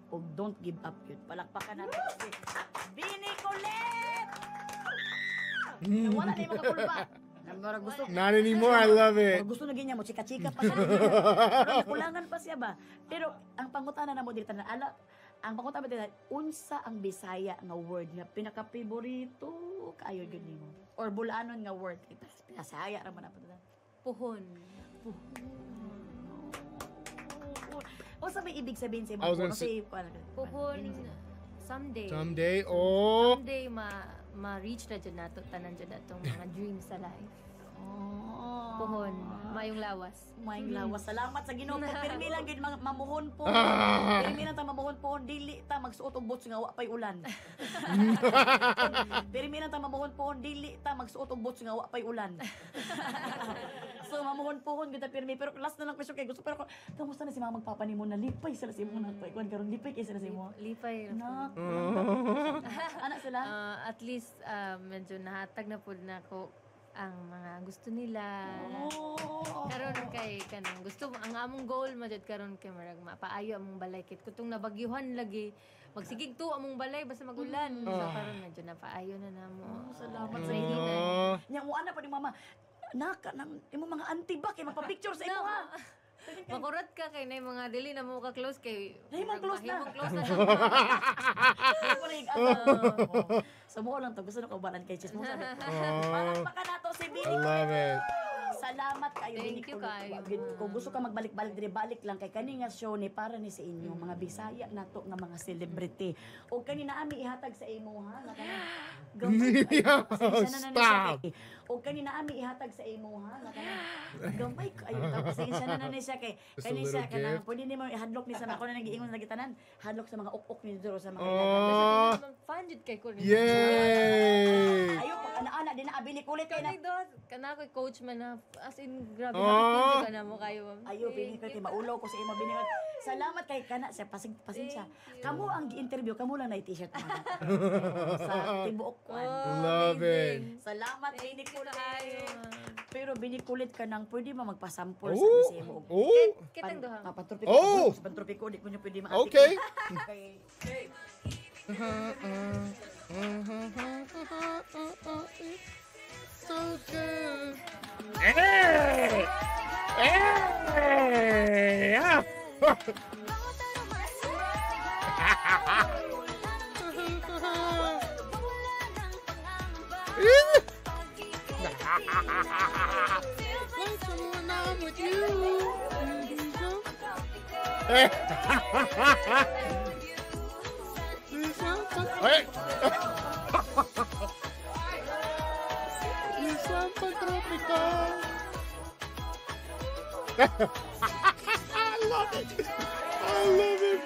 Og don't give up yun. Palakpakan natin si Bini Colette! Wala na yung mga kulba. Marag gusto. Not anymore, I love it. Gusto na ganyan mo, chika-chika pa siya. Pero nakulangan pa siya ba? Pero ang pangutana na mo dito na ang pangutana mo dito, unsa ang Bisaya nga word nga pinaka-favorito kaayo gyud nimo? Or Bulanon nga word? Pinasaya ra man na pa. Puhon. O sa may ibig sabihin sa I was mga gonna say- Puhon someday. Someday, Someday ma-reach na dyan nato tanan dyan natong mga dreams sa life. Puhon, mayong lawas. Maing lawas. Salamat sa Ginoo. Pirmi lang gid mamuhon po. Ah. Pirmi lang ta mamuhon po. Dili ta magsuot og boots nga wa pay ulan. Pirmi lang ta mamuhon po. Dili ta magsuot og boots nga wa pay ulan. So mamuhon po gid ta pirmi. Pero last na lang question kay gusto pero kamusta na si mama magpapa nimo na lipay sila sa imo na kuan karon lipay kay sila sa imo. Lipay. Nak. Anak sila. At least medyo nahatag na po na ko ang mga gusto nila. Karon kay kanang gusto ang among goal madjud karon kay marag mapaayo among balay kit kutong nabagyuhan lagi magsigig to among balay basta magulan. So karon medyo napaayo na namo. Salamat sa Ready inyo. na. Nya mo ana pa ni mama. Naka nang imo mga auntie ba kay magpa-picture sa imo ha. Makurat ka kay nay mga dili na mo ka close kay Nahimong close na. mahimong close na siya. So mo lang to gusto na ko balan kay Chis mo sabi. Palakpakan nato si I Bini. love it. Salamat kayo Thank Bini you Colette. kayo. Kung gusto ka magbalik-balik dire balik lang kay kani nga show ni para ni sa inyo mga Bisaya nato nga mga celebrity. O kani na ami ihatag sa imo ha. Nga kana. Gamay kayo. Pasensya na na niya Stop. kay. O kani na ami ihatag sa imo ha. Nga kana. Gamay kayo. Pasensya na na niya kay. Just a Kani little siya kana. gift. Pwede nimo ihadlok ni sa ako na nagiingon lagi tanan. Hadlok sa mga ukok ni duro sa mga Oh, Fan jud kay ko. yay! Ayo pag ana-ana din na abili kulit kay na. Kani dos kana ko'y coach man na as in grabe Oh. ka na mo kayo. Ayo bini ko kay maulaw ko sa imo bini ko. Salamat kay kana sa pasensya. Kamo ang gi-interview, kamo lang na t-shirt mo. Sa tibuok ko. Love it. Salamat bini Thank you kulit. kayo. Pero bini kulit ka nang pwede ba magpasample sa Oh, sa imo. oh, Kitang duha. Pantropiko. Oh! Pantropiko di ko niyo pwede ma. okay. Okay. So good. Hey! Hey! Ah! Like someone I'm with you. Hey! Isang pag-tropical. I love it. I love it.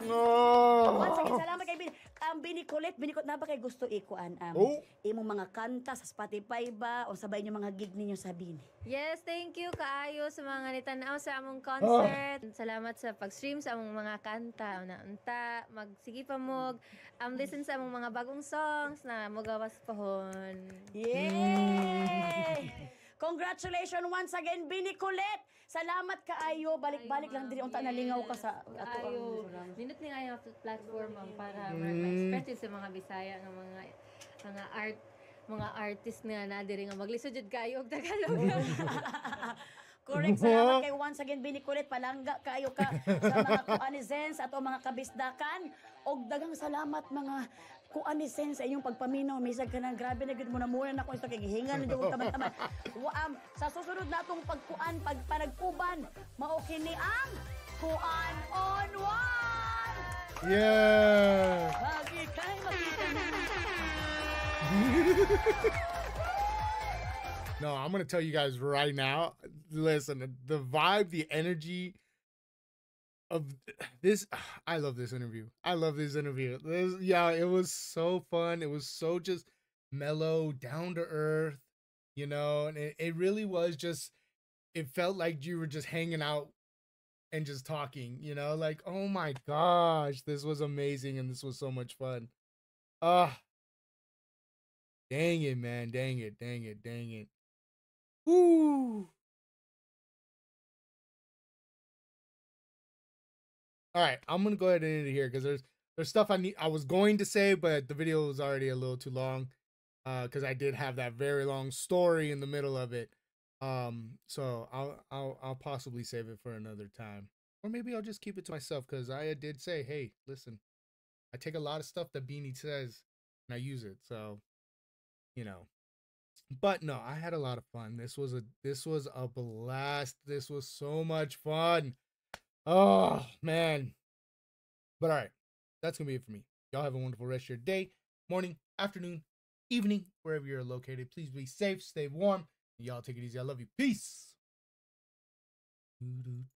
Once again, Oh. salamat kay Bini. Bini Colette, na ba kay gusto ikuan Oh. imong mga kanta sa Spotify ba o sabay niyo mga gig ninyo sa Bini? Yes, thank you kaayo sa mga nitanaw sa among concert. Salamat sa pag-stream sa among mga kanta. Unta, magsige pa mo listen sa among mga bagong songs na mogawas pohon. Yay! Congratulations once again, Bini Colette. Salamat kaayo. Balik-balik lang diri unta nalingaw ka sa ato Ayo, ang nindot ni nga platform ma'am para ma-express yun sa mga Bisaya nga mga artist nga na diri nga maglisod jud kayo og Tagalog. Correct. Salamat kay once again, Bini Colette. Palangga kayo ka sa mga kuanizens at o mga kabisdakan. Og dagang salamat mga kuanizens sa inyong pagpaminaw. Misag ka na, grabe na gud mo na muna na ko ito kay gihingan na doon taman-taman. Sa susunod natong panagkuban, mao kini ang Kuan on One! Yeah. Bagi kay makita na. No, I'm gonna tell you guys right now. Listen, the vibe, the energy of this. I love this interview. I love this interview. Yeah, it was so fun. It was so just mellow, down to earth, you know, and it really was just. It felt like you were just hanging out and just talking, you know, like, oh my gosh, this was amazing and this was so much fun. Dang it, man. Dang it. Woo. All right, I'm gonna go ahead and end it here because there's stuff I was going to say, but the video was already a little too long. Because I did have that very long story in the middle of it. So I'll possibly save it for another time. Or maybe I'll just keep it to myself because I did say, hey, listen, I take a lot of stuff that Beanie says and I use it. So, you know. But no, I had a lot of fun. This was a blast. This was so much fun. Oh man. But all right, that's gonna be it for me. Y'all have a wonderful rest of your day, morning, afternoon, evening, wherever you're located. Please be safe, stay warm. Y'all take it easy. I love you. Peace.